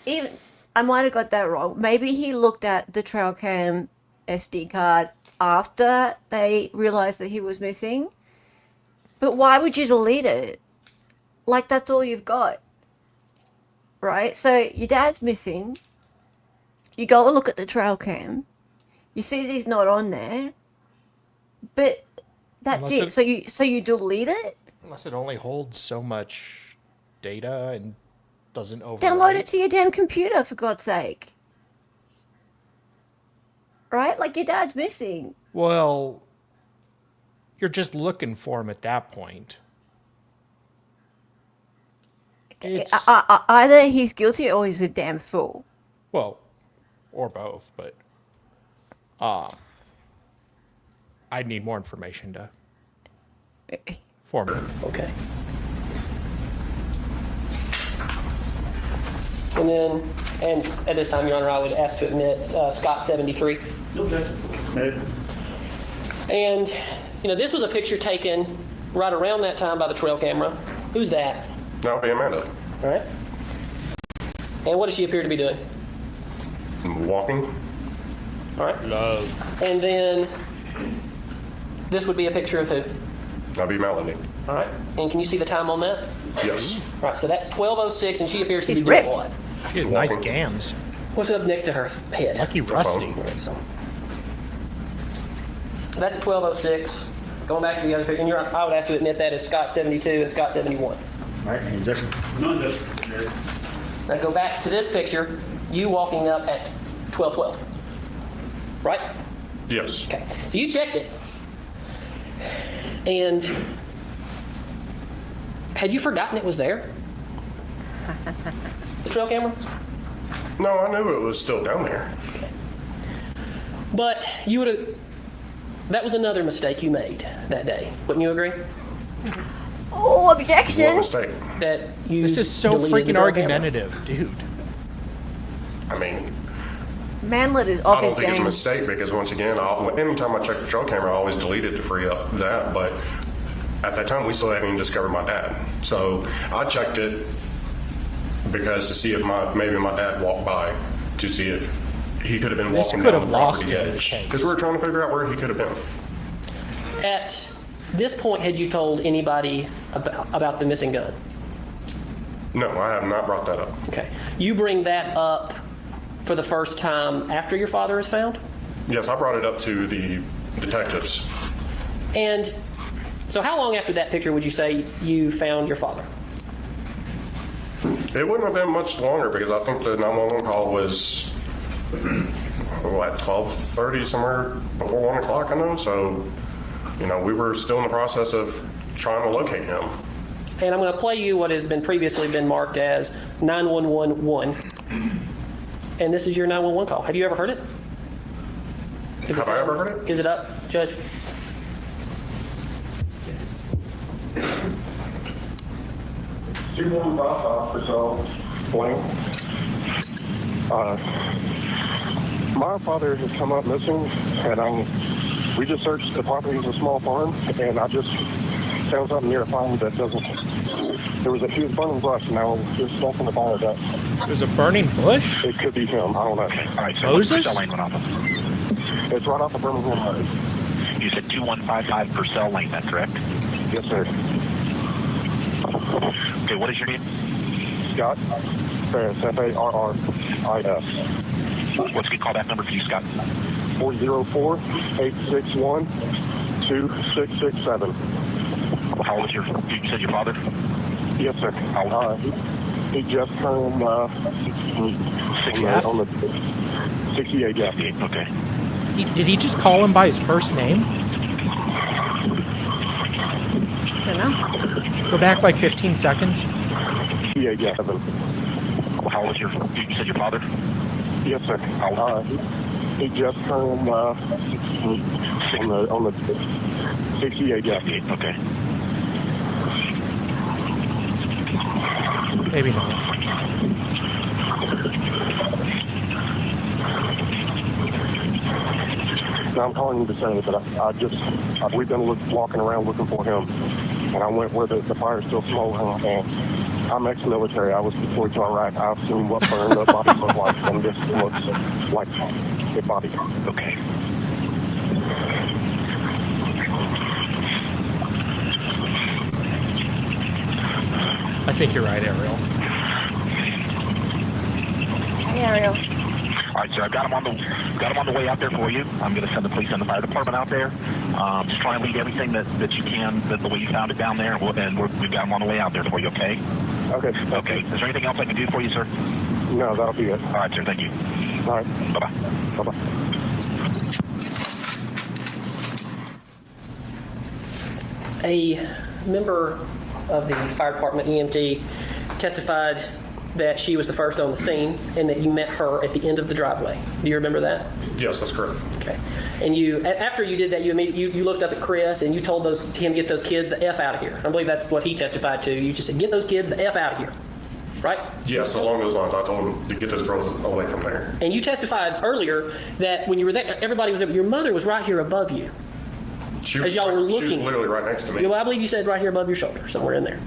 Speaker 1: Even I might have got that wrong. Maybe he looked at the trail cam SD card after they realized that he was missing. But why would you delete it? Like that's all you've got, right? So your dad's missing. You go and look at the trail cam. You see that he's not on there. But that's
Speaker 2: Unless
Speaker 1: it. So you delete it.
Speaker 2: Unless it only holds so much data and doesn't overwrite.
Speaker 1: Download it to your damn computer, for God's sake. Right? Like, your dad's missing.
Speaker 2: Well, you're just looking for him at that point. It's,
Speaker 1: Either he's guilty or he's a damn fool.
Speaker 2: well, or both, but I'd need more information to form it.
Speaker 4: Okay. And at this time, Your Honor, I would ask to admit Scott 73.
Speaker 3: Okay.
Speaker 4: And, this was a picture taken right around that time by the trail camera. Who's that?
Speaker 5: That would be Amanda.
Speaker 4: All right. And what does she appear to be doing?
Speaker 5: Walking.
Speaker 4: All right.
Speaker 2: Love.
Speaker 4: And then this would be a picture of who?
Speaker 5: That'd be Melanie.
Speaker 4: All right. And can you see the time on that?
Speaker 5: Yes.
Speaker 4: All right. So that's 12:06, and she appears to
Speaker 1: She's
Speaker 4: be doing
Speaker 1: ripped.
Speaker 4: what?
Speaker 2: She has nice
Speaker 5: Walking.
Speaker 2: gams.
Speaker 4: What's up next to her head?
Speaker 2: Lucky Rusty.
Speaker 5: phone.
Speaker 4: All right, so that's at 12:06. Going back to the other picture, and I would ask you to admit that is Scott 72 and Scott 71.
Speaker 3: No, just.
Speaker 4: Now go back to this picture, you walking up at 12:12. Right?
Speaker 5: Yes.
Speaker 4: Okay. So you checked it. And had you forgotten it was there? The trail camera?
Speaker 5: No, I knew it was still down there.
Speaker 4: But you would have, that was another mistake you made that day. Wouldn't you agree?
Speaker 1: Oh,
Speaker 5: What
Speaker 1: objection!
Speaker 5: mistake?
Speaker 4: that you
Speaker 2: This is so
Speaker 4: deleted the
Speaker 2: freaking
Speaker 4: drone camera.
Speaker 2: argumentative, dude.
Speaker 5: I mean,
Speaker 1: Manlet is
Speaker 5: I
Speaker 1: off
Speaker 5: don't
Speaker 1: his
Speaker 5: think it's a
Speaker 1: game.
Speaker 5: mistake because once again, anytime I check the trail camera, I always delete it to free up that. But at that time, we still hadn't even discovered my dad. So I checked it because to see if maybe my dad walked by to see if he could have been
Speaker 2: This
Speaker 5: walking
Speaker 2: could
Speaker 5: down
Speaker 2: have
Speaker 5: the
Speaker 2: lost
Speaker 5: property
Speaker 2: him in the
Speaker 5: edge.
Speaker 2: chase.
Speaker 5: Because we were trying to figure out where he could have been.
Speaker 4: At this point, had you told anybody about the missing gun?
Speaker 5: No, I have not brought that up.
Speaker 4: Okay. You bring that up for the first time after your father is found?
Speaker 5: Yes, I brought it up to the detectives.
Speaker 4: And so how long after that picture would you say you found your father?
Speaker 5: It wouldn't have been much longer because I think the 911 call was, what, 12:30, somewhere before 1 o'clock, I know. So, we were still in the process of trying to locate him.
Speaker 4: And I'm going to play you what has been previously been marked as 911-1. And this is your 911 call. Have you ever heard it?
Speaker 5: Have I ever heard it?
Speaker 4: Is it up, Judge?
Speaker 6: My father has come up missing, and we just searched the property. It's a small farm, and I just found something near a farm that doesn't. He was burning brush, and I was just smoking the fire that
Speaker 2: There's a burning bush?
Speaker 6: it could be him. I don't know.
Speaker 7: All right, so
Speaker 2: Moses?
Speaker 7: what's the cell lane went off of?
Speaker 6: It's right off of Birmingham Road.
Speaker 7: You said 2155 Purcell Lane, that's correct?
Speaker 6: Yes, sir.
Speaker 7: Okay, what is your name?
Speaker 6: Scott Farris, Farris.
Speaker 7: What's a good callback number for you, Scott?
Speaker 6: 404-861-2667.
Speaker 7: How old was you said your father?
Speaker 6: Yes, sir.
Speaker 7: How old?
Speaker 6: He just turned on the 68, yeah.
Speaker 7: 68, okay.
Speaker 2: Did he just call him by his first name?
Speaker 1: I don't know.
Speaker 2: Go back like 15 seconds.
Speaker 6: 68, yeah.
Speaker 7: How old was you said your father?
Speaker 6: Yes, sir.
Speaker 7: How old?
Speaker 6: He just turned on the 68, yeah.
Speaker 7: 68, okay.
Speaker 2: Maybe not.
Speaker 6: Now, I'm calling you to say that we've been walking around looking for him, and I went where the fire's still smoldering, and I'm ex-military. I was deployed to Iraq. I've seen what burned up bodies look like, and this looks like a body.
Speaker 7: Okay.
Speaker 2: I think you're right, Ariel.
Speaker 1: Hey, Ariel.
Speaker 7: All right, sir, I got him on the way out there for you. I'm going to send the police and the fire department out there. Just try and lead everything that you can, the way you found it down there, and we've got him on the way out there for you, okay?
Speaker 6: Okay.
Speaker 7: Okay. Is there anything else I can do for you, sir?
Speaker 6: No, that'll be it.
Speaker 7: All right, sir, thank you.
Speaker 6: All right.
Speaker 7: Bye-bye.
Speaker 6: Bye-bye.
Speaker 4: A member of the fire department, EMT, testified that she was the first on the scene and that you met her at the end of the driveway. Do you remember that?
Speaker 5: Yes, that's correct.
Speaker 4: Okay. And after you did that, you looked up at Chris and you told him to get those kids the F out of here. I believe that's what he testified to. You just said, get those kids the F out of here. Right?
Speaker 5: Yes, along those lines, I told him to get those girls away from there.
Speaker 4: And you testified earlier that when you were there, everybody was there, but your mother was right here above you. As y'all were
Speaker 5: She
Speaker 4: looking.
Speaker 5: was literally right next to me.
Speaker 4: Well, I believe you said right here above your shoulder, somewhere in there.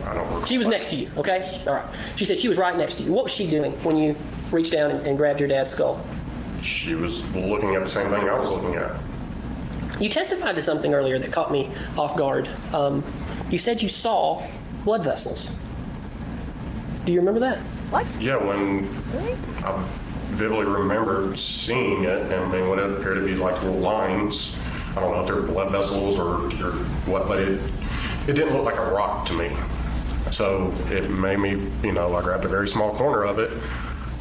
Speaker 5: I don't recall.
Speaker 4: She was next to you, okay? All right. She said she was right next to you. What was she doing when you reached down and grabbed your dad's skull?
Speaker 5: She was looking at the same thing I was looking at.
Speaker 4: You testified to something earlier that caught me off guard. You said you saw blood vessels. Do you remember that?
Speaker 1: What?
Speaker 5: Yeah, when I vividly remember seeing it, and I mean, what it appeared to be like little lines. I don't know if they're blood vessels or what, but it didn't look like a rock to me. So it made me, I grabbed a very small corner of it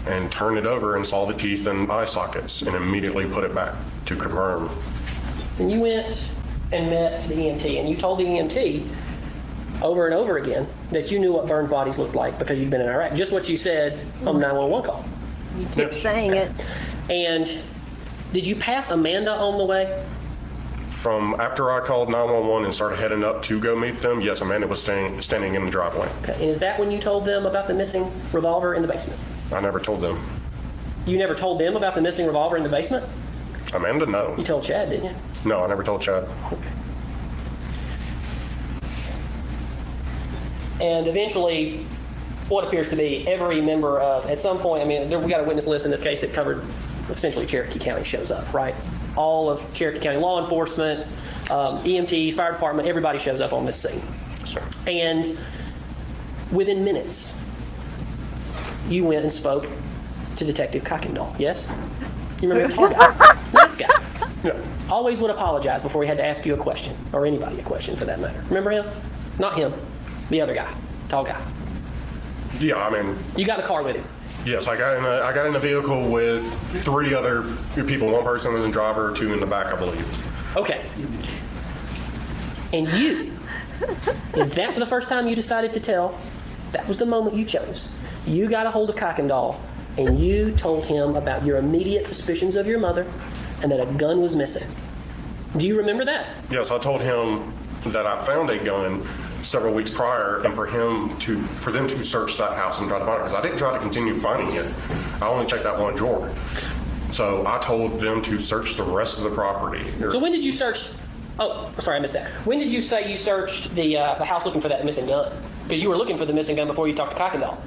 Speaker 5: and turned it over and saw the teeth and eye sockets and immediately put it back to confirm.
Speaker 4: And you went and met the EMT, and you told the EMT over and over again that you knew what burned bodies looked like because you'd been in Iraq. Just what you said on the 911 call.
Speaker 1: You keep saying it.
Speaker 4: And did you pass Amanda on the way?
Speaker 5: From after I called 911 and started heading up to go meet them, yes, Amanda was standing in the driveway.
Speaker 4: Okay, and is that when you told them about the missing revolver in the basement?
Speaker 5: I never told them.
Speaker 4: You never told them about the missing revolver in the basement?
Speaker 5: Amanda, no.
Speaker 4: You told Chad, didn't you?
Speaker 5: No, I never told Chad.
Speaker 4: Okay. And eventually, what appears to be every member of, at some point, I mean, we got a witness list in this case that covered essentially Cherokee County shows up, right? All of Cherokee County law enforcement, EMTs, fire department, everybody shows up on this scene.
Speaker 5: Sure.
Speaker 4: And within minutes, you went and spoke to Detective Kuykendall, yes? You remember the tall guy? Nice guy.
Speaker 5: Yeah.
Speaker 4: Always would apologize before he had to ask you a question, or anybody a question for that matter. Remember him? Not him, the other guy, tall guy.
Speaker 5: Yeah, I mean,
Speaker 4: You got the car with him.
Speaker 5: yes, I got in a vehicle with 3 other people, 1 person in the driver, 2 in the back, I believe.
Speaker 4: Okay. And you, is that the first time you decided to tell? That was the moment you chose. You got a hold of Kuykendall, and you told him about your immediate suspicions of your mother and that a gun was missing. Do you remember that?
Speaker 5: Yes, I told him that I found a gun several weeks prior, and for them to search that house and try to find it, because I didn't try to continue finding it. I only checked that 1 drawer. So I told them to search the rest of the property.
Speaker 4: So when did you search? Oh, sorry, I missed that. When did you say you searched the house looking for that missing gun? Because you were looking for the missing gun before you talked to Kuykendall.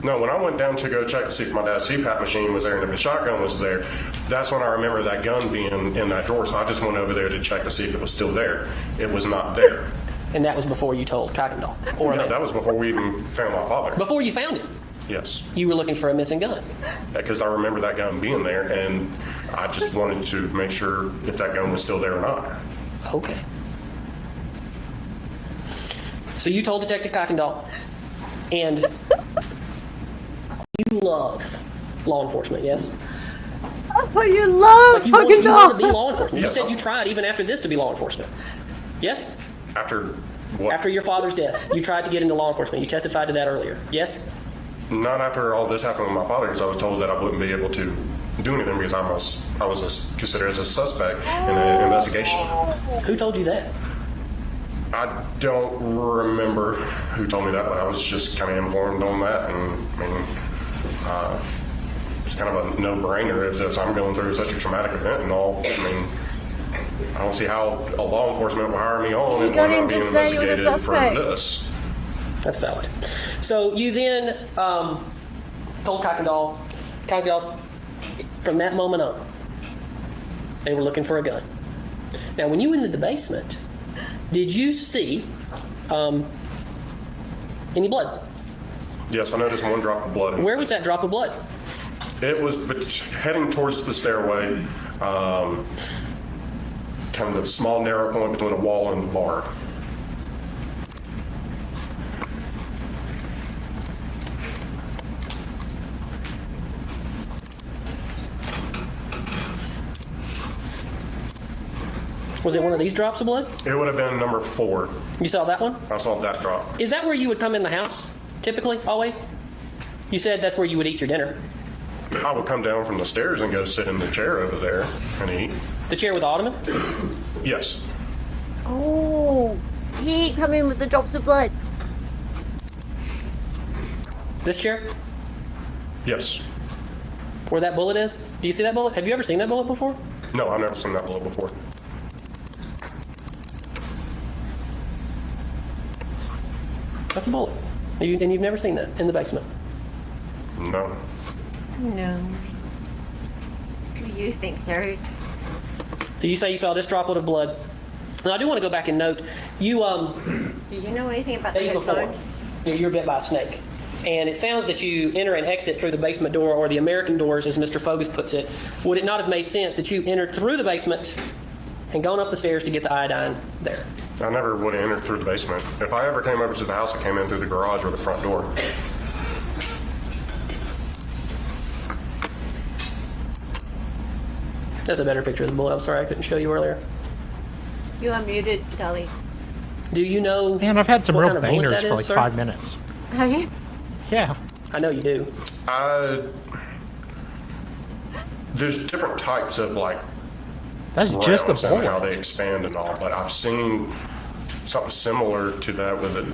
Speaker 5: No, when I went down to go check to see if my dad's CPAP machine was there and if the shotgun was there, that's when I remember that gun being in that drawer. So I just went over there to check to see if it was still there. It was not there.
Speaker 4: And that was before you told Kuykendall? Or
Speaker 5: Yeah, that was before we even found my father.
Speaker 4: before you found him?
Speaker 5: Yes,
Speaker 4: You were looking for a missing gun.
Speaker 5: because I remember that gun being there, and I just wanted to make sure if that gun was still there or not.
Speaker 4: Okay. So you told Detective Kuykendall, and you love law enforcement, yes?
Speaker 1: Oh, you love
Speaker 4: Like you want to be
Speaker 1: Kuykendall.
Speaker 4: law enforcement. You
Speaker 5: Yes.
Speaker 4: said you tried even after this to be law enforcement. Yes?
Speaker 5: After what?
Speaker 4: After your father's death, you tried to get into law enforcement. You testified to that earlier. Yes?
Speaker 5: Not after all this happened with my father, because I was told that I wouldn't be able to do anything because I was considered as a suspect in an investigation.
Speaker 4: Who told you that?
Speaker 5: I don't remember who told me that, but I was just kind of informed on that, and I mean, it's kind of a no-brainer if I'm going through such a traumatic event and all. I mean, I don't see how a law enforcement will hire me on and
Speaker 1: got
Speaker 5: when
Speaker 1: him
Speaker 5: I'm
Speaker 1: to
Speaker 5: being
Speaker 1: say you were the
Speaker 5: investigated for
Speaker 1: suspect.
Speaker 5: this.
Speaker 4: That's valid. So you then told Kuykendall, from that moment on, they were looking for a gun. Now, when you went into the basement, did you see any blood?
Speaker 5: Yes, I noticed 1 drop of blood.
Speaker 4: Where was that drop of blood?
Speaker 5: It was heading towards the stairway, kind of the small narrow point between a wall and the bar.
Speaker 4: Was it one of these drops of blood?
Speaker 5: It would have been number 4.
Speaker 4: You saw that one?
Speaker 5: I saw that drop.
Speaker 4: Is that where you would come in the house, typically, always? You said that's where you would eat your dinner.
Speaker 5: I would come down from the stairs and go sit in the chair over there and eat.
Speaker 4: The chair with the ottoman?
Speaker 5: Yes.
Speaker 1: Oh, he come in with the drops of blood.
Speaker 4: This chair?
Speaker 5: Yes.
Speaker 4: Where that bullet is? Do you see that bullet? Have you ever seen that bullet before?
Speaker 5: No, I've never seen that bullet before.
Speaker 4: That's a bullet. And you've never seen that in the basement.
Speaker 5: No.
Speaker 1: No. Do you think so?
Speaker 4: So you say you saw this droplet of blood. Now I do want to go back and note, you
Speaker 1: Do you know anything about the
Speaker 4: days before,
Speaker 1: headphones?
Speaker 4: you were bit by a snake. And it sounds that you enter and exit through the basement door, or the American doors, as Mr. Fogus puts it. Would it not have made sense that you entered through the basement and gone up the stairs to get the iodine there?
Speaker 5: I never would have entered through the basement. If I ever came over to the house, I came in through the garage or the front door.
Speaker 4: That's a better picture of the bullet. I'm sorry I couldn't show you earlier.
Speaker 1: You are muted, Dolly.
Speaker 4: Do you know?
Speaker 2: Man, I've had some
Speaker 4: what
Speaker 2: real
Speaker 4: kind of bullet
Speaker 2: bangers
Speaker 4: that
Speaker 2: for
Speaker 4: is,
Speaker 2: like
Speaker 4: sir?
Speaker 2: 5 minutes.
Speaker 1: Have you?
Speaker 2: Yeah.
Speaker 4: I know you do.
Speaker 5: There's different types of like
Speaker 2: That's just the
Speaker 5: rounds and how
Speaker 2: bullet.
Speaker 5: they expand and all, but I've seen something similar to that with it.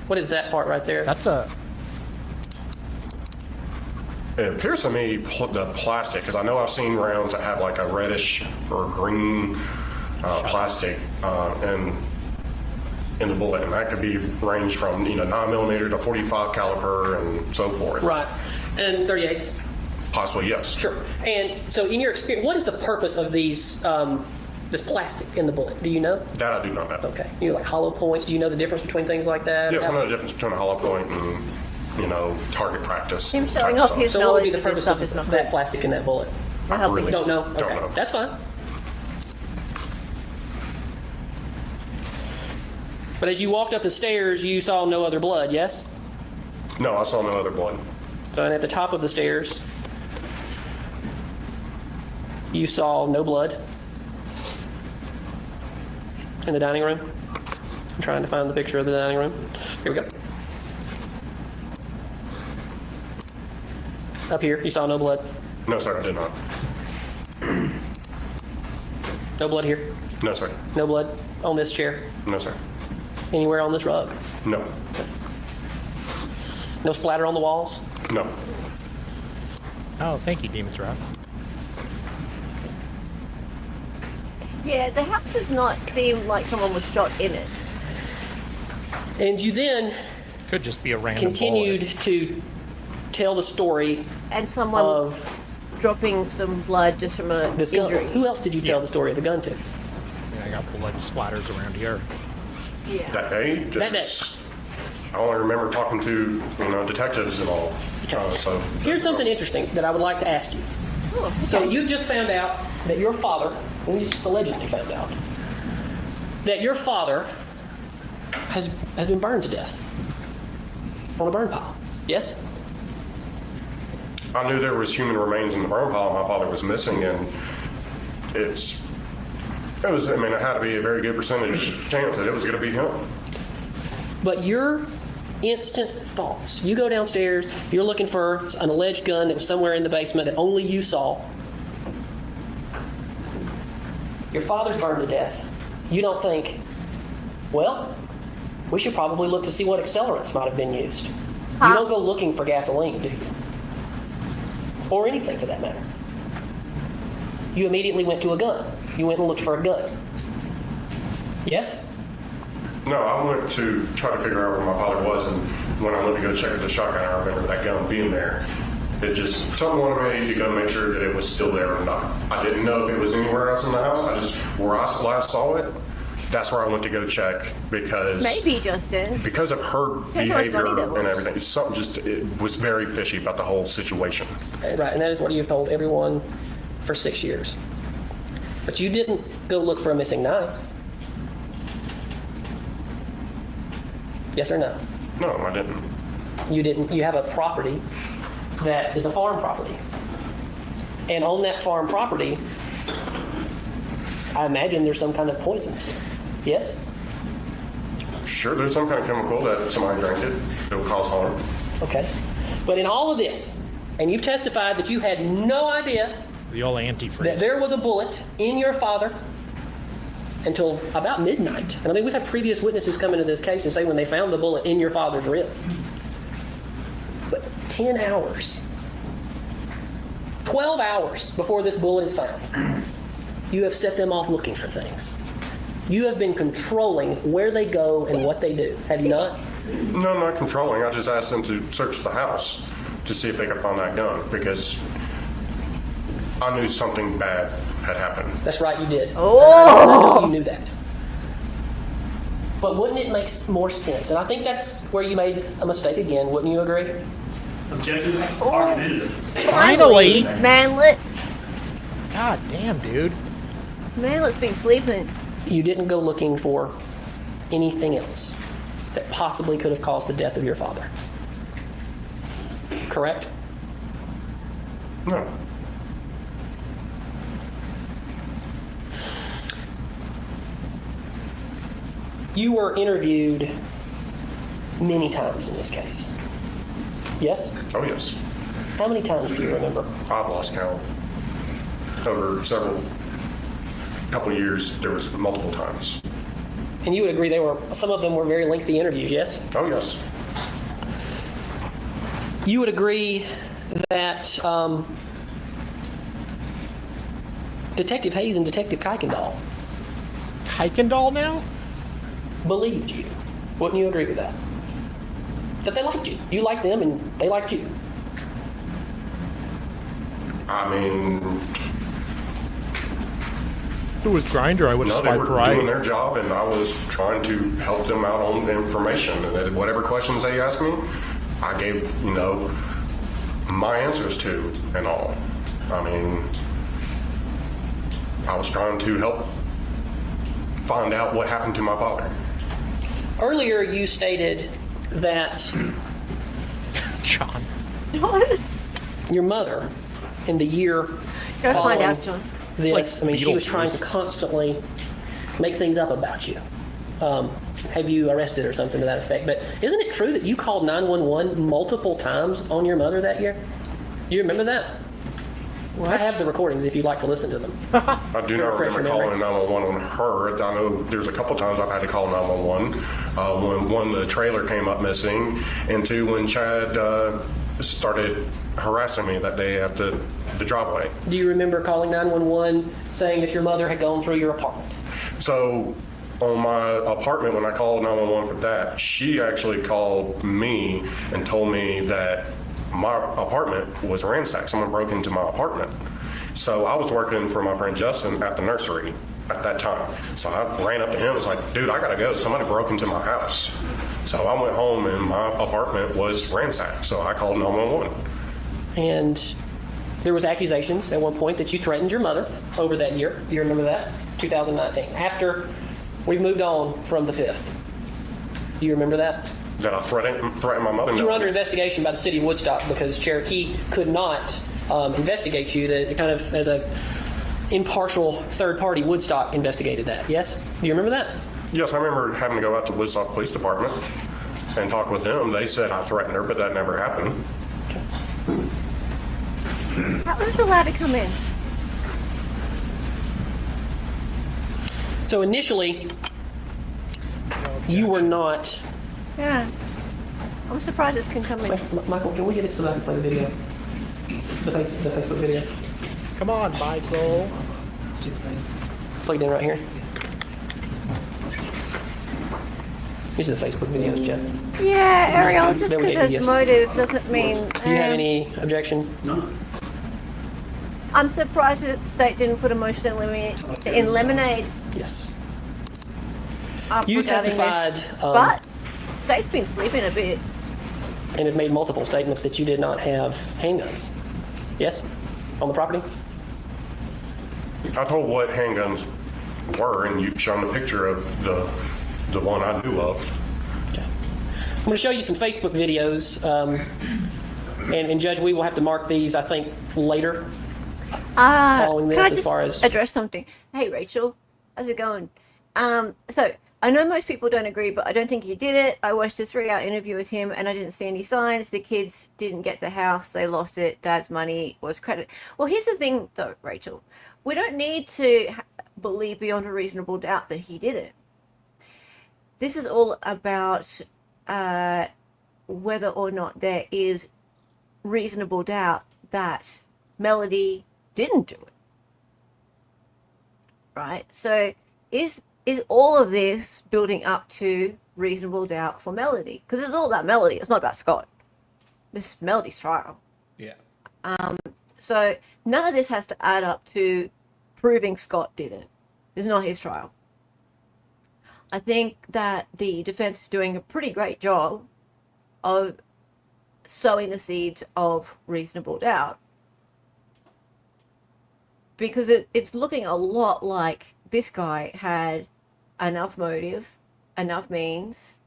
Speaker 4: What is that part right there?
Speaker 2: That's a.
Speaker 5: It appears to me the plastic, because I know I've seen rounds that have like a reddish or green plastic in the bullet, and that could be range from 9mm to 45 caliber and so forth.
Speaker 4: Right. And 38s.
Speaker 5: Possibly, yes.
Speaker 4: Sure. And so, in your experience, what is the purpose of these this plastic in the bullet? Do you know?
Speaker 5: That I do not know.
Speaker 4: Okay. You know, like hollow points. Do you know the difference between things like that?
Speaker 5: Yes, I know the difference between a hollow point and target practice.
Speaker 1: Him
Speaker 5: type
Speaker 1: showing off
Speaker 5: stuff.
Speaker 1: his
Speaker 4: So, what would be
Speaker 1: knowledge
Speaker 4: the
Speaker 1: of this
Speaker 4: purpose
Speaker 1: stuff
Speaker 4: of
Speaker 1: is not
Speaker 4: that
Speaker 1: good.
Speaker 4: plastic in that bullet?
Speaker 1: They're helping.
Speaker 5: really
Speaker 4: Don't know.
Speaker 5: Don't
Speaker 4: Okay,
Speaker 5: know.
Speaker 4: that's fine. But as you walked up the stairs, you saw no other blood. Yes.
Speaker 5: No, I saw no other blood.
Speaker 4: So, and at the top of the stairs, you saw no blood. In the dining room. I'm trying to find the picture of the dining room. Here we go. Up here, you saw no blood.
Speaker 5: No, sir, I did not.
Speaker 4: No blood here.
Speaker 5: No, sir.
Speaker 4: No blood on this chair.
Speaker 5: No, sir.
Speaker 4: Anywhere on this rug.
Speaker 5: No.
Speaker 4: No splatter on the walls.
Speaker 5: No.
Speaker 2: Oh, thank you, Demon's Wrath.
Speaker 1: Yeah, the house does not seem like someone was shot in it.
Speaker 4: And you then
Speaker 2: Could just be a random
Speaker 4: continued
Speaker 2: bullet.
Speaker 4: to tell the story
Speaker 1: And someone
Speaker 4: of
Speaker 1: dropping some blood just from a
Speaker 4: this gun.
Speaker 1: injury.
Speaker 4: Who else did you tell
Speaker 2: Yeah.
Speaker 4: the story of the gun to?
Speaker 2: I mean, I got blood splatters around here.
Speaker 1: Yeah.
Speaker 5: That day?
Speaker 4: That day.
Speaker 5: I only remember talking to, detectives and all. So
Speaker 4: Here's something interesting that I would like to ask you.
Speaker 1: Oh,
Speaker 4: So
Speaker 1: okay.
Speaker 4: you just found out that your father, and you just allegedly found out, that your father has been burned to death on a burn pile. Yes?
Speaker 5: I knew there was human remains in the burn pile. My father was missing, and it had to be a very good percentage chance that it was going to be him.
Speaker 4: But your instant thoughts, you go downstairs, you're looking for an alleged gun that was somewhere in the basement that only you saw. Your father's burned to death. You don't think, well, we should probably look to see what accelerants might have been used. You don't go looking for gasoline, do you? Or anything for that matter. You immediately went to a gun. You went and looked for a gun. Yes?
Speaker 5: No, I went to try to figure out where my father was, and when I went to go check the shotgun, I remember that gun being there. It just, something wanted me to go make sure that it was still there or not. I didn't know if it was anywhere else in the house. Where I last saw it, that's where I went to go check because
Speaker 1: Maybe, Justin.
Speaker 5: because of her
Speaker 1: Depends how much
Speaker 5: behavior
Speaker 1: money that
Speaker 5: and
Speaker 1: was.
Speaker 5: everything. It was very fishy about the whole situation.
Speaker 4: Right, and that is what you've told everyone for 6 years. But you didn't go look for a missing knife. Yes or no?
Speaker 5: No, I didn't.
Speaker 4: You didn't. You have a property that is a farm property. And on that farm property, I imagine there's some kind of poisons. Yes?
Speaker 5: Sure, there's some kind of chemical that somebody drank it. It'll cause harm.
Speaker 4: Okay. But in all of this, and you've testified that you had no idea
Speaker 2: The old
Speaker 4: that
Speaker 2: antifreeze.
Speaker 4: there was a bullet in your father until about midnight. And I mean, we've had previous witnesses come into this case and say when they found the bullet in your father's rib. But 10 hours, 12 hours before this bullet is found, you have set them off looking for things. You have been controlling where they go and what they do, have you not?
Speaker 5: No, I'm not controlling. I just asked them to search the house to see if they could find that gun because I knew something bad had happened.
Speaker 4: That's right, you did.
Speaker 1: Oh!
Speaker 4: I know you knew that. But wouldn't it make more sense? And I think that's where you made a mistake again, wouldn't you agree?
Speaker 3: Objection, argumentative.
Speaker 2: Finally!
Speaker 1: Manlet.
Speaker 2: God damn, dude.
Speaker 1: Manlet's been sleeping.
Speaker 4: You didn't go looking for anything else that possibly could have caused the death of your father. Correct?
Speaker 5: No.
Speaker 4: You were interviewed many times in this case. Yes?
Speaker 5: Oh, yes.
Speaker 4: How many times do you remember?
Speaker 5: I've lost count over several couple of years, there was multiple times.
Speaker 4: And you would agree some of them were very lengthy interviews, yes?
Speaker 5: Oh, yes.
Speaker 4: You would agree that Detective Hayes and Detective Kuykendall
Speaker 2: Kuykendall now?
Speaker 4: believed you. Wouldn't you agree with that? That they liked you. You liked them and they liked you.
Speaker 5: I mean,
Speaker 2: If it was Grinder, I would have
Speaker 5: no, they were
Speaker 2: swiped
Speaker 5: doing
Speaker 2: right.
Speaker 5: their job, and I was trying to help them out on the information. And then whatever questions they asked me, I gave, my answers to and all. I mean, I was trying to help find out what happened to my father.
Speaker 4: Earlier, you stated that
Speaker 2: John.
Speaker 4: your mother, in the year
Speaker 1: Go find
Speaker 4: following
Speaker 1: out, John.
Speaker 4: this,
Speaker 2: It's like
Speaker 4: I mean, she was trying to
Speaker 2: Beetlejuice.
Speaker 4: constantly make things up about you. Have you arrested or something to that effect? But isn't it true that you called 911 multiple times on your mother that year? You remember that?
Speaker 1: What?
Speaker 4: I have the recordings if you'd like to listen to them.
Speaker 5: I do not
Speaker 4: Refresh your
Speaker 5: remember calling 911 on her. I know there's a couple times I've had to call 911. When one, the trailer came up missing, and two, when Chad started harassing me that day at the driveway.
Speaker 4: Do you remember calling 911 saying that your mother had gone through your apartment?
Speaker 5: So on my apartment, when I called 911 for that, she actually called me and told me that my apartment was ransacked. Someone broke into my apartment. So I was working for my friend Justin at the nursery at that time. So I ran up to him and was like, dude, I gotta go. Somebody broke into my house. So I went home and my apartment was ransacked. So I called 911.
Speaker 4: And there was accusations at one point that you threatened your mother over that year. Do you remember that? 2019. After we moved on from the 5th. Do you remember that?
Speaker 5: That I threatened my mother?
Speaker 4: You
Speaker 5: No.
Speaker 4: were under investigation by the city of Woodstock because Cherokee could not investigate you. The kind of as a impartial third party, Woodstock investigated that. Yes? Do you remember that?
Speaker 5: Yes, I remember having to go out to Woodstock Police Department and talk with them. They said I threatened her, but that never happened.
Speaker 1: How was allowed to come in?
Speaker 4: So initially, you were not.
Speaker 1: Yeah. I'm surprised this can come in.
Speaker 4: Michael, can we get it so that I can play the video? The Facebook video.
Speaker 2: Come on, Michael.
Speaker 4: Plugged in right here. These are the Facebook videos, Jeff.
Speaker 1: Yeah, Ariel, just
Speaker 4: Then we
Speaker 1: because
Speaker 4: get
Speaker 1: there's
Speaker 4: videos.
Speaker 1: motive doesn't mean...
Speaker 4: Do you have any objection?
Speaker 3: No.
Speaker 1: I'm surprised that the state didn't put a motion in Lemonade
Speaker 4: Yes.
Speaker 1: up
Speaker 4: You
Speaker 1: regarding
Speaker 4: testified,
Speaker 1: this. But state's been sleeping a bit.
Speaker 4: And have made multiple statements that you did not have handguns. Yes? On the property?
Speaker 5: I told what handguns were, and you've shown a picture of the one I knew of.
Speaker 4: Okay. I'm going to show you some Facebook videos. And Judge, we will have to mark these, I think, later. Following this
Speaker 1: Can I
Speaker 4: as
Speaker 1: just
Speaker 4: far as-
Speaker 1: address something? Hey, Rachel, how's it going? So I know most people don't agree, but I don't think he did it. I watched a 3-hour interview with him, and I didn't see any signs. The kids didn't get the house; they lost it. Dad's money was credited. Well, here's the thing, though, Rachel. We don't need to believe beyond a reasonable doubt that he did it. This is all about whether or not there is reasonable doubt that Melody didn't do it. Right? So is all of this building up to reasonable doubt for Melody? Because it's all about Melody. It's not about Scott. This is Melody's trial.
Speaker 2: Yeah.
Speaker 1: So none of this has to add up to proving Scott did it. It's not his trial. I think that the defense is doing a pretty great job of sowing the seeds of reasonable doubt, because it's looking a lot like this guy had enough motive, enough means.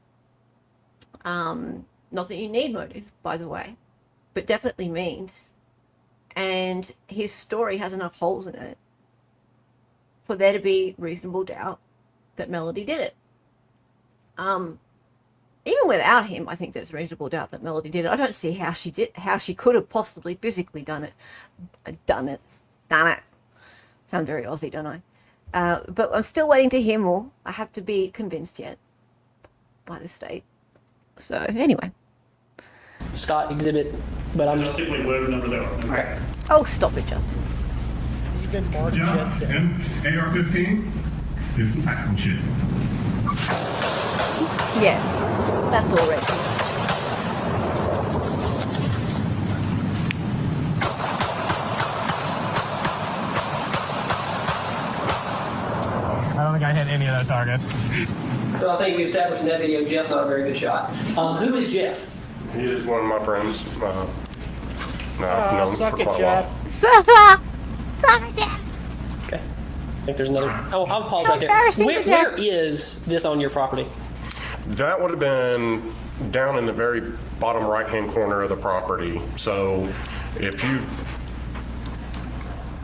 Speaker 1: Not that you need motive, by the way, but definitely means. And his story has enough holes in it for there to be reasonable doubt that Melody did it. Even without him, I think there's reasonable doubt that Melody did it. I don't see how she could have possibly physically done it. Done it. Sound very Aussie, don't I? But I'm still waiting to hear more. I have to be convinced yet by the state. So anyway.
Speaker 4: Scott exhibit, but I'm
Speaker 3: Just
Speaker 4: just.
Speaker 3: simply whatever number they are.
Speaker 4: Okay.
Speaker 1: Oh, stop it, Justin.
Speaker 2: Even Mark
Speaker 6: John,
Speaker 2: Jensen.
Speaker 6: AR-15 is some tactical shit.
Speaker 1: Yeah, that's all right.
Speaker 8: I don't think I hit any of those targets.
Speaker 4: So I think we established in that video Jeff's not a very good shot. Who is Jeff?
Speaker 5: He is one of my friends. I've known
Speaker 2: Suck
Speaker 5: for
Speaker 2: it,
Speaker 5: quite a
Speaker 2: Jeff.
Speaker 5: while.
Speaker 4: Okay. I think there's another. I'll pause right there.
Speaker 1: Embarrassing for Jeff.
Speaker 4: Where is this on your property?
Speaker 5: That would have been down in the very bottom right-hand corner of the property. So if you,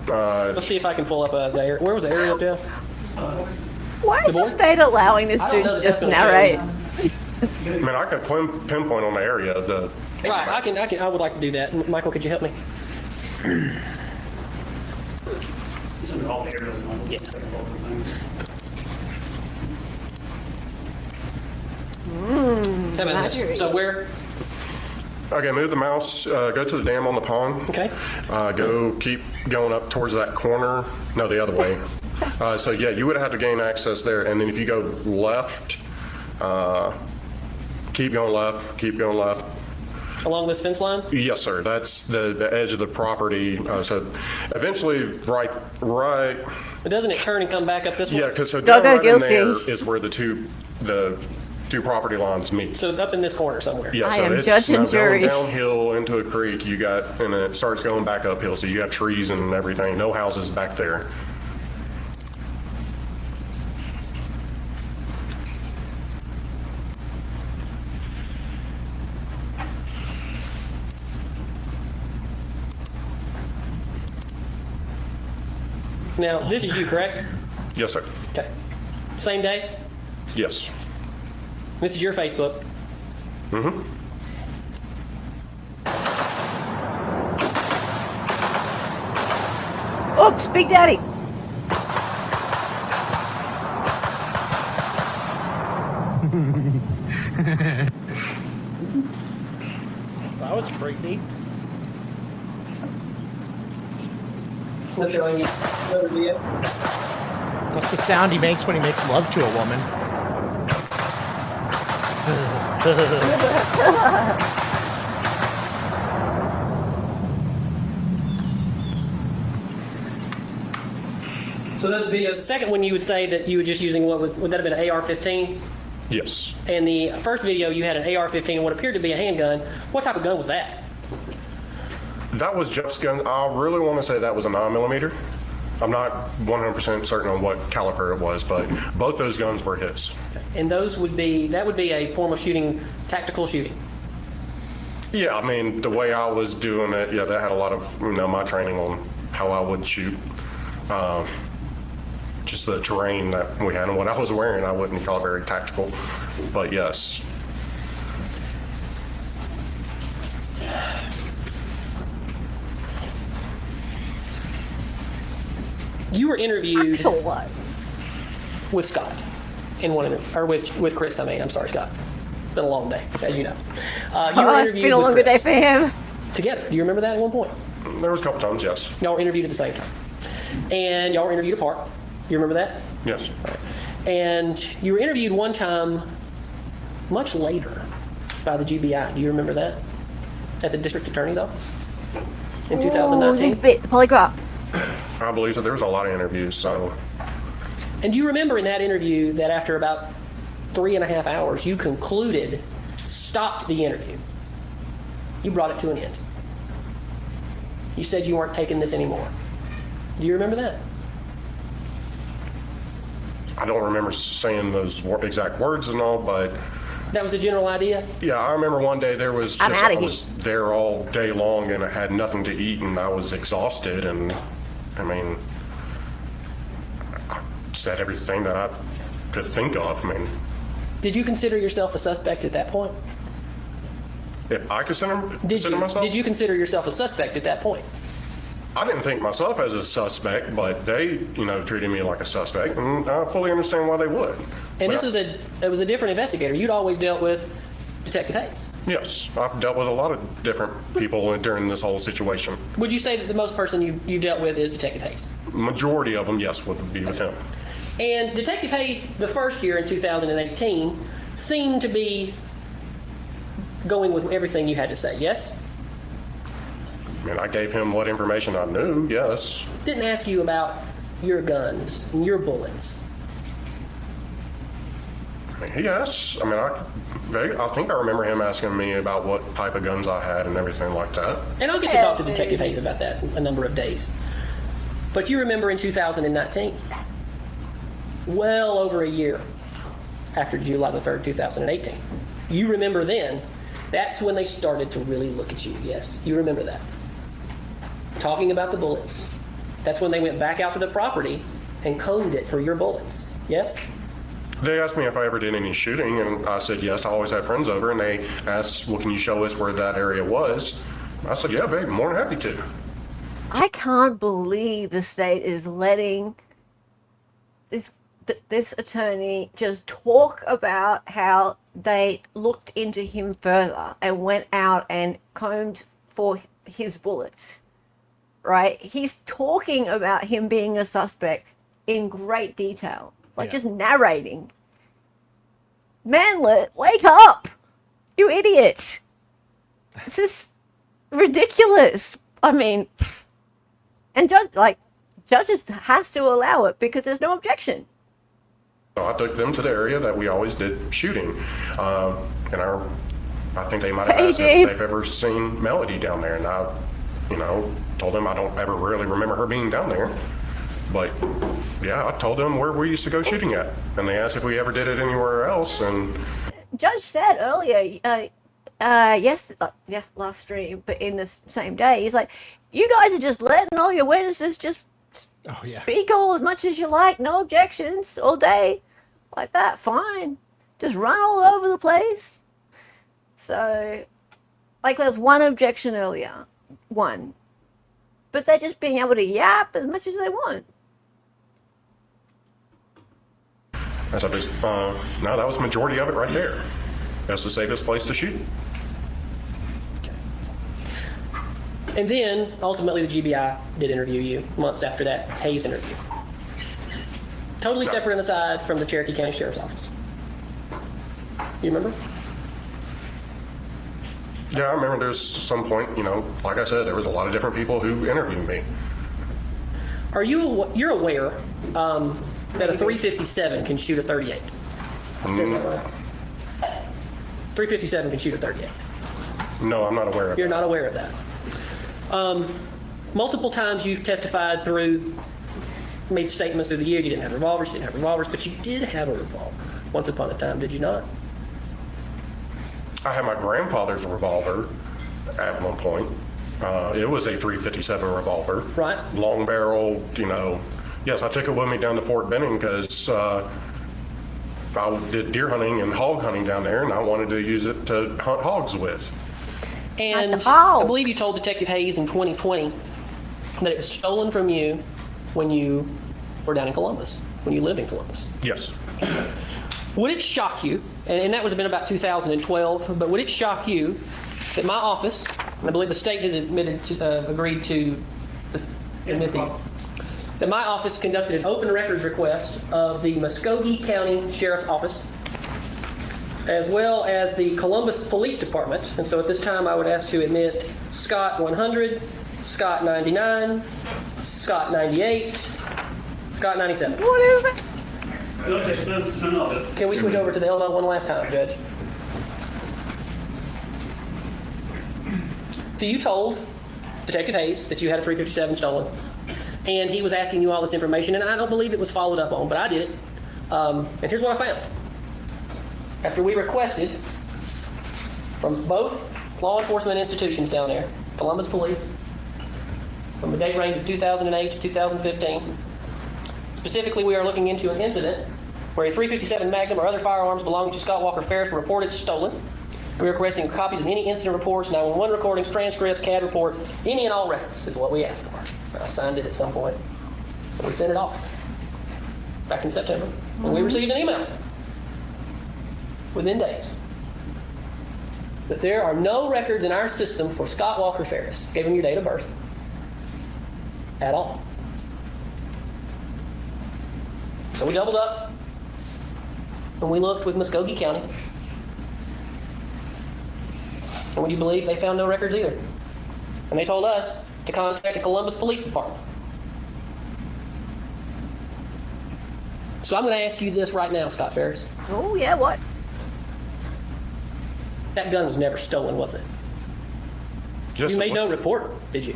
Speaker 4: Let's see if I can pull up the area. Where was the area, Jeff?
Speaker 1: Why is the
Speaker 4: board?
Speaker 1: state allowing this
Speaker 4: I don't
Speaker 1: dude
Speaker 4: know
Speaker 1: to
Speaker 4: if
Speaker 1: just
Speaker 4: that's gonna
Speaker 1: narrate?
Speaker 5: I mean, I could pinpoint on the area.
Speaker 4: Right. I would like to do that. Michael, could you help me?
Speaker 3: It's under all the aerials.
Speaker 4: Yeah. How about
Speaker 1: Roger.
Speaker 4: this? So where?
Speaker 5: Okay, move the mouse, go to the dam on the pond.
Speaker 4: Okay.
Speaker 5: Keep going up towards that corner. No, the other way. So yeah, you would have to gain access there. And then if you go left, keep going left.
Speaker 4: Along this fence line?
Speaker 5: Yes, sir. That's the edge of the property. So eventually, right.
Speaker 4: But doesn't it turn and come back up this way?
Speaker 5: Yeah, because so down
Speaker 1: Doggo
Speaker 5: right in there
Speaker 1: guilty.
Speaker 5: is where the two property lines meet.
Speaker 4: So up in this corner somewhere.
Speaker 5: Yeah,
Speaker 1: I
Speaker 5: so
Speaker 1: am
Speaker 5: it's
Speaker 1: judge and
Speaker 5: now
Speaker 1: jury.
Speaker 5: going downhill into a creek. And it starts going back uphill. So you have trees and everything. No houses back there.
Speaker 4: Now, this is you, correct?
Speaker 5: Yes, sir.
Speaker 4: Okay. Same day?
Speaker 5: Yes.
Speaker 4: This is your Facebook.
Speaker 5: Mm-hmm.
Speaker 1: Oops, Big Daddy.
Speaker 2: That was creepy.
Speaker 4: I'm showing you another video.
Speaker 2: What's the sound he makes when he makes love to a woman?
Speaker 4: So this video, the second one you would say that you were just using, what would that have been, an AR-15?
Speaker 5: Yes.
Speaker 4: And the first video you had an AR-15 and what appeared to be a handgun. What type of gun was that?
Speaker 5: That was Jeff's gun. I really want to say that was a 9mm. I'm not 100% certain on what caliber it was, but both those guns were his.
Speaker 4: And that would be a form of shooting, tactical shooting.
Speaker 5: Yeah, I mean, the way I was doing it, yeah, that had a lot of, my training on how I would shoot. Just the terrain that we had and what I was wearing, I wouldn't call it very tactical, but yes.
Speaker 4: You were interviewed
Speaker 1: Actual what?
Speaker 4: with Scott in one interview, or with Chris. I mean, I'm sorry, Scott. It's been a long day, as you know. You were
Speaker 1: Oh, it's
Speaker 4: interviewed
Speaker 1: been a
Speaker 4: with
Speaker 1: longer day
Speaker 4: Chris
Speaker 1: for him.
Speaker 4: together. Do you remember that at one point?
Speaker 5: There was a couple times, yes.
Speaker 4: Y'all were interviewed at the same time, and y'all were interviewed apart. You remember that?
Speaker 5: Yes.
Speaker 4: And you were interviewed one time, much later, by the GBI. Do you remember that? At the district attorney's office in
Speaker 1: Oh,
Speaker 4: 2019.
Speaker 1: the polygraph.
Speaker 5: I believe so. There was a lot of interviews, so.
Speaker 4: And do you remember in that interview that after about 3.5 hours, you concluded, stopped the interview? You brought it to an end. You said you weren't taking this anymore. Do you remember that?
Speaker 5: I don't remember saying those exact words and all, but
Speaker 4: That was the general idea?
Speaker 5: yeah, I remember one day there was
Speaker 1: I'm
Speaker 5: just,
Speaker 1: outta
Speaker 5: I was there all day long and I had nothing to eat and I was exhausted and, I mean, I said everything that I could think of. I mean,
Speaker 4: Did you consider yourself a suspect at that point?
Speaker 5: if I consider
Speaker 4: Did
Speaker 5: myself,
Speaker 4: you consider yourself a suspect at that point?
Speaker 5: I didn't think myself as a suspect, but they, treated me like a suspect, and I fully understand why they would.
Speaker 4: And
Speaker 5: But
Speaker 4: it was a different investigator. You'd always dealt with Detective Hayes.
Speaker 5: yes, I've dealt with a lot of different people during this whole situation.
Speaker 4: Would you say that the most person you dealt with is Detective Hayes?
Speaker 5: Majority of them, yes, would be with him.
Speaker 4: And Detective Hayes, the first year in 2018, seemed to be going with everything you had to say, yes?
Speaker 5: I mean, I gave him what information I knew, yes.
Speaker 4: Didn't ask you about your guns and your bullets.
Speaker 5: I mean, he asked, I think I remember him asking me about what type of guns I had and everything like that.
Speaker 4: And I'll get to talk to Detective Hayes about that a number of days. But you remember in 2019, well over a year after July the 3rd, 2018, you remember then, that's when they started to really look at you, yes, you remember that. Talking about the bullets. That's when they went back out to the property and combed it for your bullets, yes?
Speaker 5: They asked me if I ever did any shooting, and I said yes, I always had friends over, and they asked, well, can you show us where that area was? I said, yeah, babe, more than happy to.
Speaker 1: I can't believe the state is letting this attorney just talk about how they looked into him further and went out and combed for his bullets, right? He's talking about him being a suspect in great detail, just narrating. Manlet, wake up! You idiot! This is ridiculous. I mean, and judges has to allow it because there's no objection.
Speaker 5: So I took them to the area that we always did shooting. And I think they might have asked if they've ever seen Melody down there. And I, told them I don't ever really remember her being down there. But yeah, I told them where we used to go shooting at. And they asked if we ever did it anywhere else. And
Speaker 1: Judge said earlier, yes, last stream, but in the same day, he's like, you guys are just letting all your witnesses just speak all as much as you like, no objections, all day, like that, fine. Just run all over the place. So, there's one objection earlier, one. But they're just being able to yap as much as they want.
Speaker 5: I said, no, that was the majority of it right there. That's the safest place to shoot.
Speaker 4: And then, ultimately, the GBI did interview you months after that Hayes interview. Totally separate and aside from the Cherokee County Sheriff's Office. You remember?
Speaker 5: Yeah, I remember there's some point, like I said, there was a lot of different people who interviewed me.
Speaker 4: You're aware that a 357 can shoot a 38? I said that right. 357 can shoot a 38.
Speaker 5: No, I'm not aware of
Speaker 4: You're
Speaker 5: that.
Speaker 4: not aware of that. Multiple times you've testified made statements through the year. You didn't have revolvers, but you did have a revolver once upon a time, did you not?
Speaker 5: I had my grandfather's revolver at one point. It was a 357 revolver.
Speaker 4: Right.
Speaker 5: Long barrel, Yes, I took it with me down to Fort Benning because I did deer hunting and hog hunting down there, and I wanted to use it to hunt hogs with.
Speaker 4: And
Speaker 1: the hogs.
Speaker 4: I believe you told Detective Hayes in 2020 that it was stolen from you when you were down in Columbus, when you lived in Columbus.
Speaker 5: Yes.
Speaker 4: Would it shock you, and that was been about 2012, but would it shock you that my office, and I believe the state has agreed to admit these, that my office conducted an open records request of the Muskogee County Sheriff's Office, as well as the Columbus Police Department. And so at this time, I would ask to admit Scott 100, Scott 99, Scott 98, Scott 97.
Speaker 1: What is that?
Speaker 3: No.
Speaker 4: Can we switch over to the LL one last time, Judge? So you told Detective Hayes that you had a 357 stolen, and he was asking you all this information, and I don't believe it was followed up on, but I did it. And here's what I found. After we requested from both law enforcement institutions down there, Columbus Police, from the date range of 2008 to 2015, specifically we are looking into an incident where a 357 Magnum or other firearms belonging to Scott Walker Farris were reported stolen. We're requesting copies of any incident reports, 911 recordings, transcripts, CAD reports, any and all records is what we asked for. I signed it at some point. We sent it off back in September. And we received an email within days that there are no records in our system for Scott Walker Farris. Gave him your date of birth at all. So we doubled up and we looked with Muskogee County. And would you believe they found no records either? And they told us to contact the Columbus Police Department. So I'm going to ask you this right now, Scott Farris.
Speaker 1: Oh, yeah, what?
Speaker 4: That gun was never stolen, was it?
Speaker 5: Yes,
Speaker 4: You
Speaker 5: it
Speaker 4: made
Speaker 5: was.
Speaker 4: no report, did you?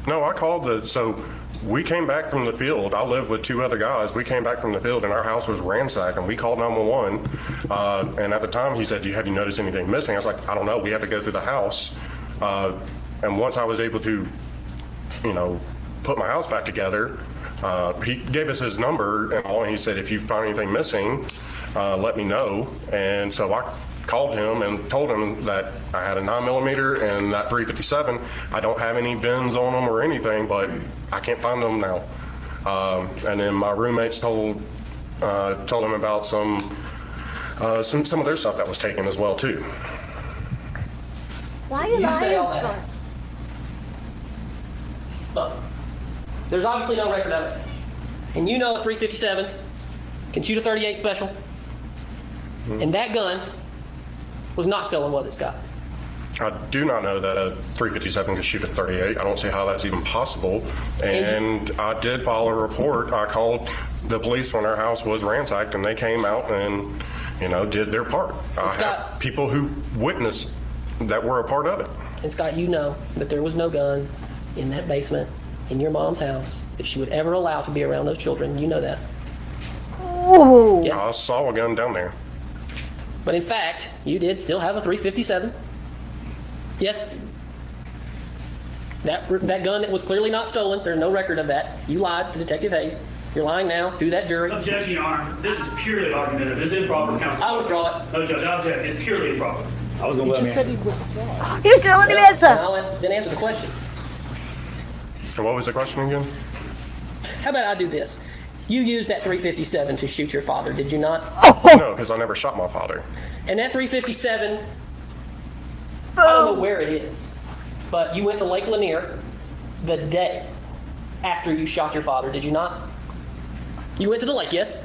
Speaker 5: No, I called so we came back from the field. I lived with two other guys. We came back from the field and our house was ransacked and we called 911. And at the time he said, have you noticed anything missing? I was like, I don't know. We had to go through the house. And once I was able to, put my house back together, he gave us his number and all, and he said, if you find anything missing, let me know. And so I called him and told him that I had a 9mm and that 357. I don't have any VINs on them or anything, but I can't find them now. And then my roommates told him about some of their stuff that was taken as well too.
Speaker 1: Why are you
Speaker 4: You say
Speaker 1: lying,
Speaker 4: all
Speaker 1: Scott?
Speaker 4: that. Look, there's obviously no record of it. And you know a 357 can shoot a 38 special. And that gun was not stolen, was it, Scott?
Speaker 5: I do not know that a 357 could shoot a 38. I don't see how that's even possible. And I did file a report. I called the police when our house was ransacked, and they came out and, did their part. I
Speaker 4: Scott-
Speaker 5: have people who witnessed that were a part of it.
Speaker 4: And Scott, you know that there was no gun in that basement in your mom's house that she would ever allow to be around those children. You know that.
Speaker 1: Oh,
Speaker 4: Yes.
Speaker 5: I saw a gun down there.
Speaker 4: But in fact, you did still have a 357. Yes. That gun that was clearly not stolen, there's no record of that. You lied to Detective Hayes. You're lying now to that jury.
Speaker 3: Objection, Your Honor. This is purely argumentative. This is improper, counsel.
Speaker 4: I withdraw it.
Speaker 3: No, Judge, I object. It's purely improper.
Speaker 2: I was going to let him answer.
Speaker 1: he's gonna let him
Speaker 4: And
Speaker 1: answer.
Speaker 4: then answer the question.
Speaker 5: And what was the question again?
Speaker 4: How about I do this? You used that 357 to shoot your father, did you not?
Speaker 5: No, because I never shot my father.
Speaker 4: And that 357, I don't know where it is, but you went to Lake Lanier the day after you shot your father, did you not? You went to the lake, yes?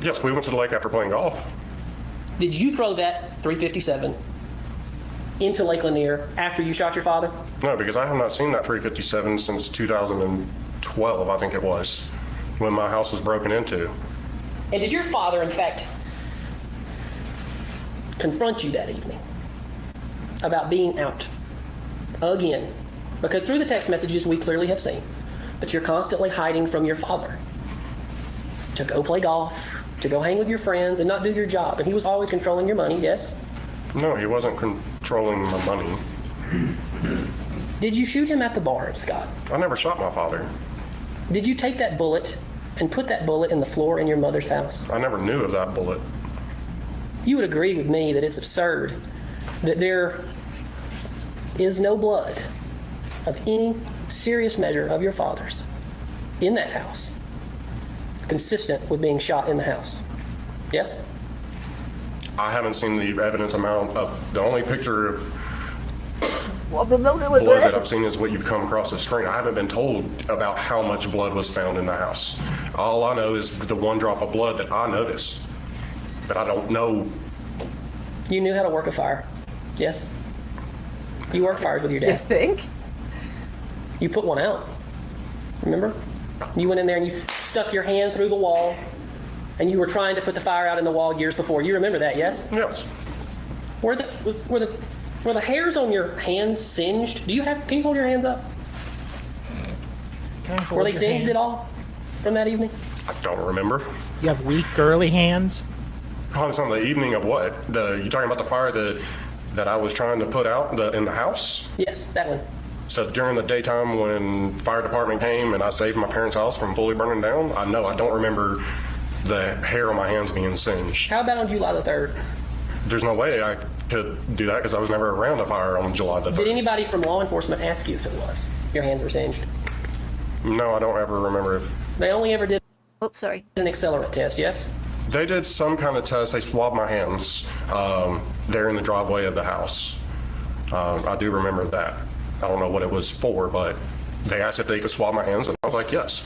Speaker 5: Yes, we went to the lake after playing golf.
Speaker 4: Did you throw that 357 into Lake Lanier after you shot your father?
Speaker 5: No, because I have not seen that 357 since 2012, I think it was, when my house was broken into.
Speaker 4: And did your father, in fact, confront you that evening about being out again? Because through the text messages we clearly have seen that you're constantly hiding from your father to go play golf, to go hang with your friends and not do your job. And he was always controlling your money, yes?
Speaker 5: No, he wasn't controlling my money.
Speaker 4: Did you shoot him at the barn, Scott?
Speaker 5: I never shot my father.
Speaker 4: Did you take that bullet and put that bullet in the floor in your mother's house?
Speaker 5: I never knew of that bullet.
Speaker 4: You would agree with me that it's absurd that there is no blood of any serious measure of your father's in that house consistent with being shot in the house. Yes?
Speaker 5: I haven't seen the evidence amount of, the only picture of
Speaker 1: What the building was
Speaker 5: blood that
Speaker 1: red?
Speaker 5: I've seen is what you've come across the screen. I haven't been told about how much blood was found in the house. All I know is the one drop of blood that I noticed. But I don't know.
Speaker 4: You knew how to work a fire. Yes? You worked fires with your
Speaker 1: You
Speaker 4: dad.
Speaker 1: think?
Speaker 4: You put one out. Remember? You went in there and you stuck your hand through the wall and you were trying to put the fire out in the wall years before. You remember that, yes?
Speaker 5: Yes.
Speaker 4: Were the hairs on your hands singed? Can you hold your hands up? Were they singed at all from that evening?
Speaker 5: I don't remember.
Speaker 8: You have weak, girly hands?
Speaker 5: Oh, it's on the evening of what? You talking about the fire that I was trying to put out in the house?
Speaker 4: Yes, that one.
Speaker 5: So during the daytime when fire department came and I saved my parents' house from fully burning down, I don't remember the hair on my hands being singed.
Speaker 4: How about on July the 3rd?
Speaker 5: There's no way I to do that because I was never around a fire on July the 3rd.
Speaker 4: Did anybody from law enforcement ask you if it was? Your hands were singed.
Speaker 5: No, I don't ever remember if
Speaker 4: They only ever did
Speaker 1: Oops, sorry.
Speaker 4: an accelerant test, yes?
Speaker 5: they did some kind of test. They swabbed my hands there in the driveway of the house. I do remember that. I don't know what it was for, but they asked if they could swab my hands, and I was like, yes.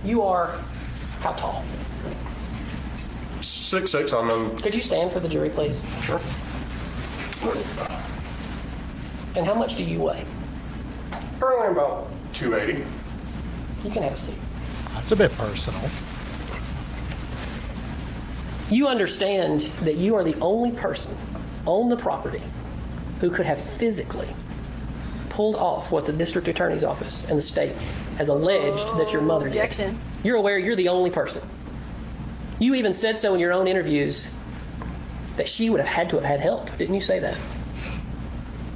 Speaker 4: You are how tall?
Speaker 5: 6'6", I know.
Speaker 4: Could you stand for the jury, please?
Speaker 5: Sure.
Speaker 4: And how much do you weigh?
Speaker 5: Currently about 280.
Speaker 4: You can have a seat.
Speaker 2: That's a bit personal.
Speaker 4: You understand that you are the only person on the property who could have physically pulled off what the district attorney's office and the state has alleged that your mother did.
Speaker 1: Objection.
Speaker 4: You're aware you're the only person. You even said so in your own interviews that she would have had to have had help. Didn't you say that?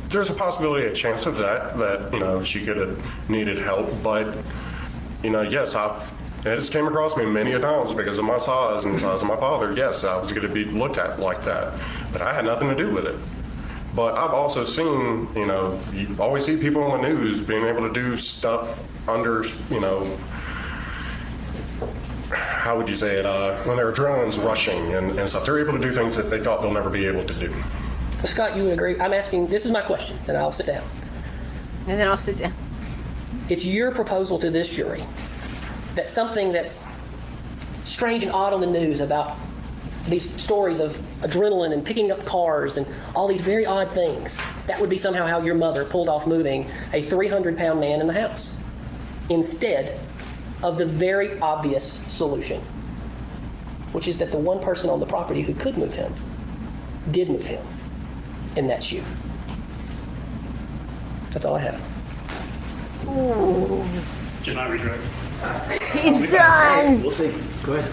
Speaker 5: There's a possibility, a chance of that she could have needed help, but yes, it just came across me many a times because of my size and the size of my father. Yes, I was going to be looked at like that, but I had nothing to do with it. But I've also seen, you always see people on the news being able to do stuff under, how would you say it, when their adrenaline's rushing and stuff. They're able to do things that they thought they'll never be able to do.
Speaker 4: Scott, you would agree? I'm asking, this is my question, and I'll sit down.
Speaker 1: And then I'll sit down.
Speaker 4: It's your proposal to this jury that something that's strange and odd on the news about these stories of adrenaline and picking up cars and all these very odd things, that would be somehow how your mother pulled off moving a 300-pound man in the house instead of the very obvious solution, which is that the one person on the property who could move him did move him, and that's you. That's all I have.
Speaker 3: Just not redirect.
Speaker 1: He's done.
Speaker 3: We'll see. Go ahead.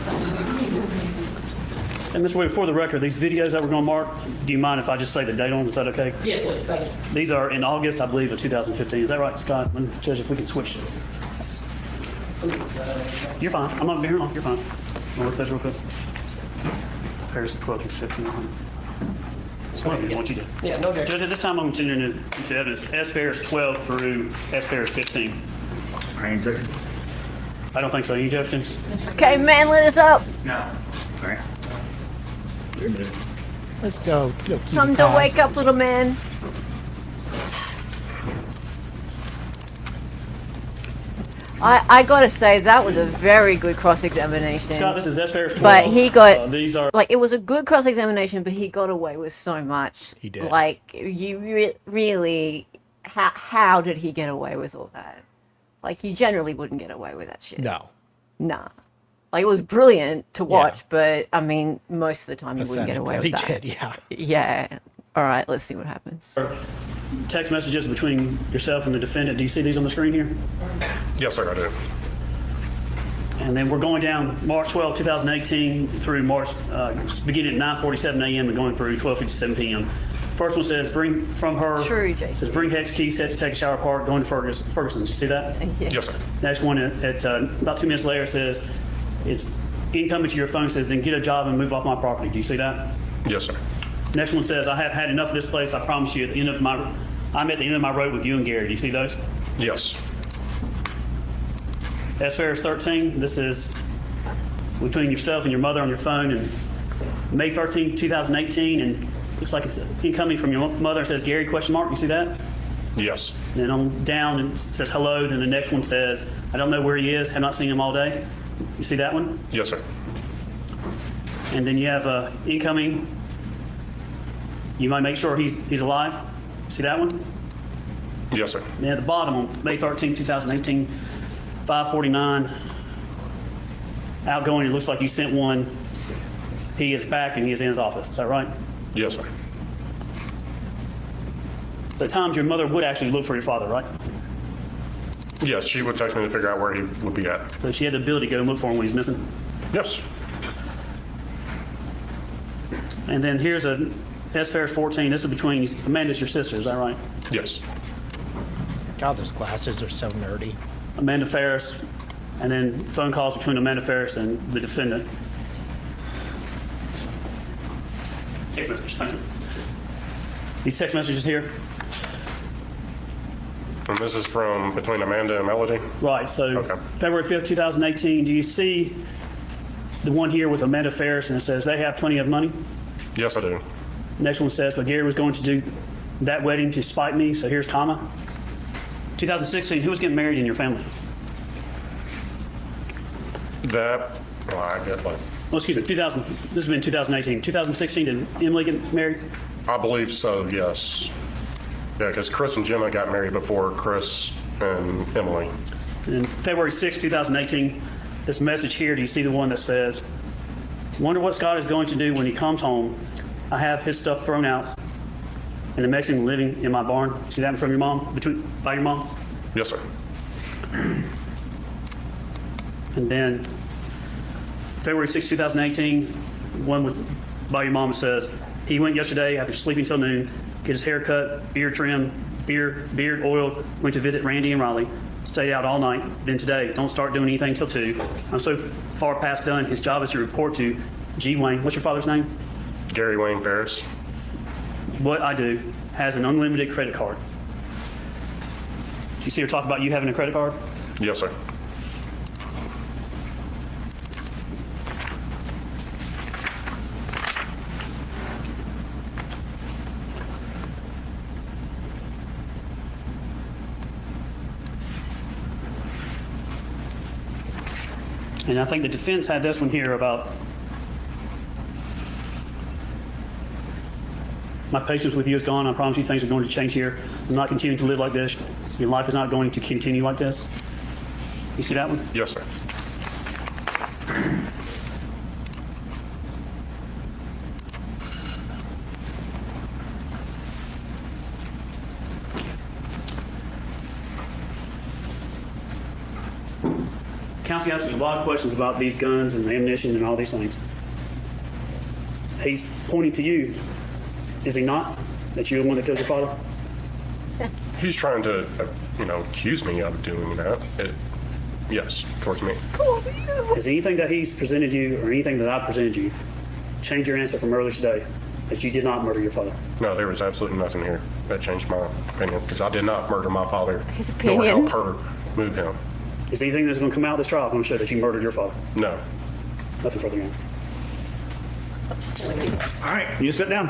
Speaker 3: And Mr. Wade, for the record, these videos that we're going to mark, do you mind if I just say the date on them? Is that okay?
Speaker 4: Yes, please. Thank you.
Speaker 3: These are in August, I believe, of 2015. Is that right, Scott? Judge, if we can switch. You're fine. I'm not here long. You're fine. I'll look at those real quick. Farris 12 through 15. I want you to.
Speaker 4: Yeah, no objection.
Speaker 3: Judge, at this time, I'm continuing into evidence. S. Farris 12 through S. Farris 15.
Speaker 9: Any objection?
Speaker 3: I don't think so. Any objections?
Speaker 1: Okay, man, let us up.
Speaker 9: No. All right.
Speaker 2: Let's go.
Speaker 1: Time to wake up, little man. I gotta say, that was a very good cross-examination.
Speaker 3: Scott, this is S. Farris 12.
Speaker 1: But he got,
Speaker 3: these are.
Speaker 1: like, it was a good cross-examination, but he got away with so much.
Speaker 2: He did.
Speaker 1: Like, you really, how did he get away with all that? Like, you generally wouldn't get away with that shit.
Speaker 2: No.
Speaker 1: Nah. Like, it was brilliant to watch,
Speaker 2: Yeah.
Speaker 1: but, I mean, most of the time you wouldn't get away with
Speaker 2: He
Speaker 1: that.
Speaker 2: did, yeah.
Speaker 1: Yeah. All right, let's see what happens.
Speaker 3: Text messages between yourself and the defendant. Do you see these on the screen here?
Speaker 5: Yes, sir, I do.
Speaker 3: And then we're going down March 12, 2018 through March, beginning at 9:47 a.m. and going through 12:57 p.m. First one says, bring from her.
Speaker 1: True, JC.
Speaker 3: Says, bring hex key set to take a shower park, going to Ferguson's. You see that?
Speaker 1: Yeah.
Speaker 5: Yes, sir.
Speaker 3: Next one at about 2 minutes later says, it's incoming to your phone, says, then get a job and move off my property. Do you see that?
Speaker 5: Yes, sir.
Speaker 3: Next one says, I have had enough of this place. I promise you, I'm at the end of my road with you and Gary. Do you see those?
Speaker 5: Yes.
Speaker 3: S. Farris 13, this is between yourself and your mother on your phone. And May 13, 2018, and looks like it's incoming from your mother. It says, Gary, question mark. You see that?
Speaker 5: Yes.
Speaker 3: Then on down, and it says hello. Then the next one says, I don't know where he is. Have not seen him all day. You see that one?
Speaker 5: Yes, sir.
Speaker 3: And then you have incoming. You might make sure he's alive. See that one?
Speaker 5: Yes, sir.
Speaker 3: Then at the bottom on May 13, 2018, 5:49. Outgoing, it looks like you sent one. He is back and he is in his office. Is that right?
Speaker 5: Yes, sir.
Speaker 3: So at times your mother would actually look for your father, right?
Speaker 5: Yes, she would text me to figure out where he would be at.
Speaker 3: So she had the ability to go and look for him when he's missing.
Speaker 5: Yes.
Speaker 3: And then here's a S. Farris 14. This is between Amanda's your sister. Is that right?
Speaker 5: Yes.
Speaker 2: God, those glasses are so nerdy.
Speaker 3: Amanda Farris and then phone calls between Amanda Farris and the defendant. Text message, thank you. These text messages here.
Speaker 5: And this is from between Amanda and Melody?
Speaker 3: Right, so
Speaker 5: Okay.
Speaker 3: February 5th, 2018, do you see the one here with Amanda Farris and it says they have plenty of money?
Speaker 5: Yes, I do.
Speaker 3: Next one says, but Gary was going to do that wedding to spite me, so here's comma. 2016, who was getting married in your family?
Speaker 5: That, well, I get like,
Speaker 3: Well, excuse me, 2000, this has been 2018. 2016, did Emily get married?
Speaker 5: I believe so, yes. Yeah, because Chris and Gemma got married before Chris and Emily.
Speaker 3: And February 6, 2018, this message here, do you see the one that says, wonder what Scott is going to do when he comes home. I have his stuff thrown out and the Mexican living in my barn. See that from your mom, by your mom?
Speaker 5: Yes, sir.
Speaker 3: And then February 6, 2018, one by your mom says, he went yesterday after sleeping till noon, get his hair cut, beard trim, beard oiled, went to visit Randy and Riley, stayed out all night. Then today, don't start doing anything till 2. I'm so far past done. His job is to report to G. Wayne. What's your father's name?
Speaker 5: Gary Wayne Farris.
Speaker 3: What I do has an unlimited credit card. You see her talk about you having a credit card?
Speaker 5: Yes, sir.
Speaker 3: And I think the defense had this one here about my patience with you is gone. I promise you things are going to change here. I'm not continuing to live like this. Your life is not going to continue like this. You see that one?
Speaker 5: Yes, sir.
Speaker 3: Counsel asks a lot of questions about these guns and ammunition and all these things. He's pointing to you, is he not? That you're the one that killed your father?
Speaker 5: He's trying to, accuse me of doing that. Yes, towards me.
Speaker 3: Is anything that he's presented you or anything that I presented you change your answer from earlier today that you did not murder your father?
Speaker 5: No, there was absolutely nothing here that changed my opinion because I did not murder my father.
Speaker 1: His
Speaker 5: Nor
Speaker 1: opinion?
Speaker 5: help her move him.
Speaker 3: Is anything that's going to come out of this trial going to show that you murdered your father?
Speaker 5: No.
Speaker 3: Nothing further on. All right, you sit down.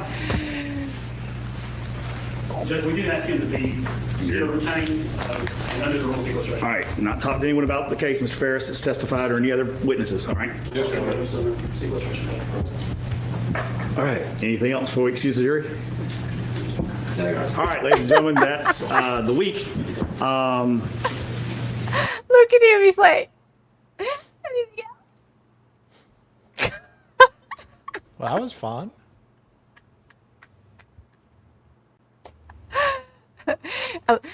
Speaker 3: Judge, we did ask him to be still retained and under the rule of sequestration.
Speaker 9: All right, not talk to anyone about the case, Mr. Farris, that's testified, or any other witnesses, all right?
Speaker 5: Yes, sir.
Speaker 3: Sequestration.
Speaker 9: All right, anything else before we excuse the jury? All right, ladies and gentlemen, that's the week.
Speaker 1: Look at him. He's like, anything else?
Speaker 2: Well, that was fun.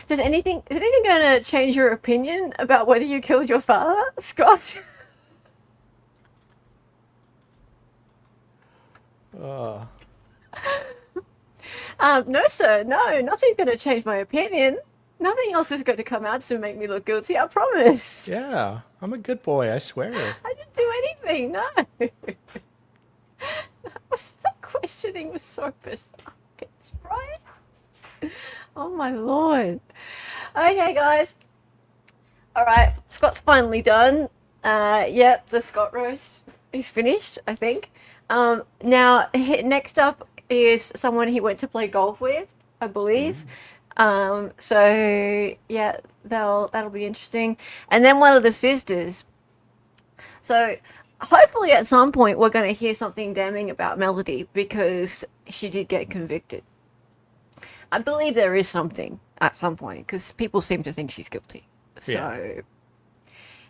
Speaker 1: Is anything going to change your opinion about whether you killed your father, Scott? No, sir. No, nothing's going to change my opinion. Nothing else is going to come out to make me look guilty. I promise.
Speaker 2: Yeah, I'm a good boy, I swear.
Speaker 1: I didn't do anything. No. That questioning was so bizarre. It's right. Oh my lord. Okay, guys. All right, Scott's finally done. Yep, the Scott roast is finished, I think. Now, next up is someone he went to play golf with, I believe. So yeah, that'll be interesting. And then one of the sisters. So hopefully at some point we're going to hear something damning about Melody because she did get convicted. I believe there is something at some point because people seem to think she's guilty. So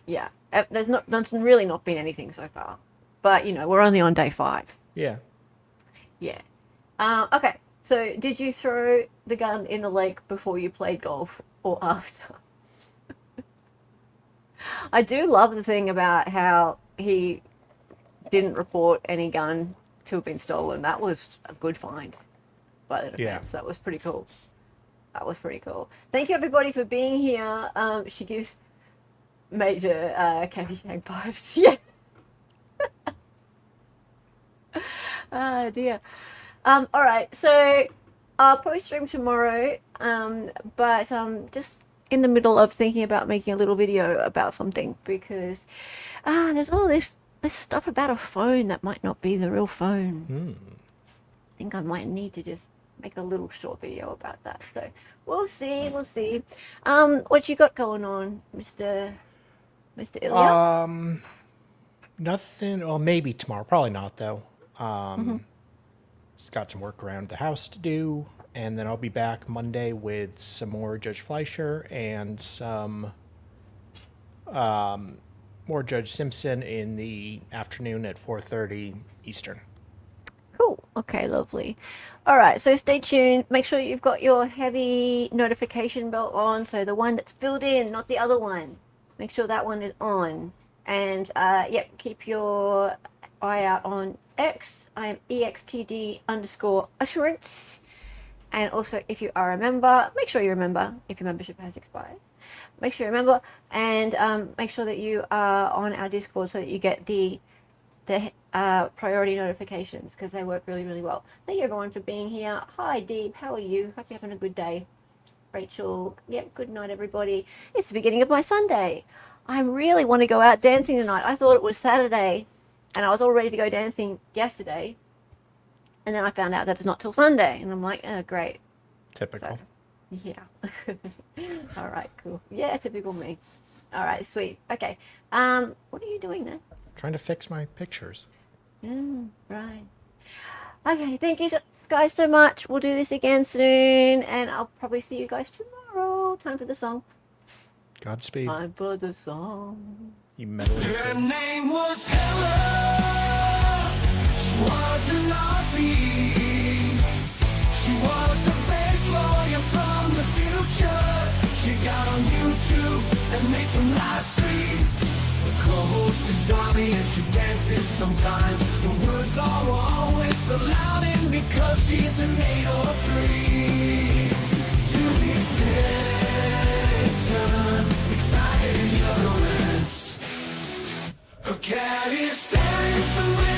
Speaker 1: yeah, there's really not been anything so far. But we're only on day 5.
Speaker 2: Yeah.
Speaker 1: Yeah. Okay. So, did you throw the gun in the lake before you played golf or after? I do love the thing about how he didn't report any gun to have been stolen. That was a good find by the defense. That was pretty cool. That was pretty cool. Thank you, everybody, for being here. She gives major Caddyshack vibes. Yeah. Oh dear. All right, so I'll probably stream tomorrow. But just in the middle of thinking about making a little video about something because there's all this stuff about a phone that might not be the real phone. I think I might need to just make a little short video about that. So we'll see. What you got going on, Mr. Ilya?
Speaker 2: Nothing. Well, maybe tomorrow. Probably not though. Just got some work around the house to do, and then I'll be back Monday with some more Judge Fleischer and some more Judge Simpson in the afternoon at 4:30 Eastern.
Speaker 1: Cool. Okay, lovely. All right, so stay tuned. Make sure you've got your heavy notification bell on, so the one that's filled in, not the other one. Make sure that one is on. And yep, keep your eye out on X. I am EXTD_assurance. And also, if you are a member, make sure you remember if your membership has expired. Make sure you remember, and make sure that you are on our Discord so that you get the priority notifications, because they work really, really well. Thank you everyone for being here. Hi Deep, how are you? Hope you're having a good day. Rachel, yep, good night everybody. It's the beginning of my Sunday. I really want to go out dancing tonight. I thought it was Saturday and I was all ready to go dancing yesterday, and then I found out that it's not till Sunday, and I'm like, oh great.
Speaker 2: Typical.
Speaker 1: So, yeah. All right, cool. Yeah, typical me. All right, sweet. Okay. What are you doing there?
Speaker 2: Trying to fix my pictures.
Speaker 1: Right. Okay, thank you guys so much. We'll do this again soon, and I'll probably see you guys tomorrow. Time for the song.
Speaker 2: Godspeed.
Speaker 1: Time for the song.
Speaker 2: You meddling.
Speaker 10: Her name was Helen. She was an Aussie. She was a fake lawyer from the future. She got on YouTube and made some live streams. The co-host is Dolly and she dances sometimes. The words are always so loud and because she's an 803. To be certain, excited utterance. Her cat is staring for me.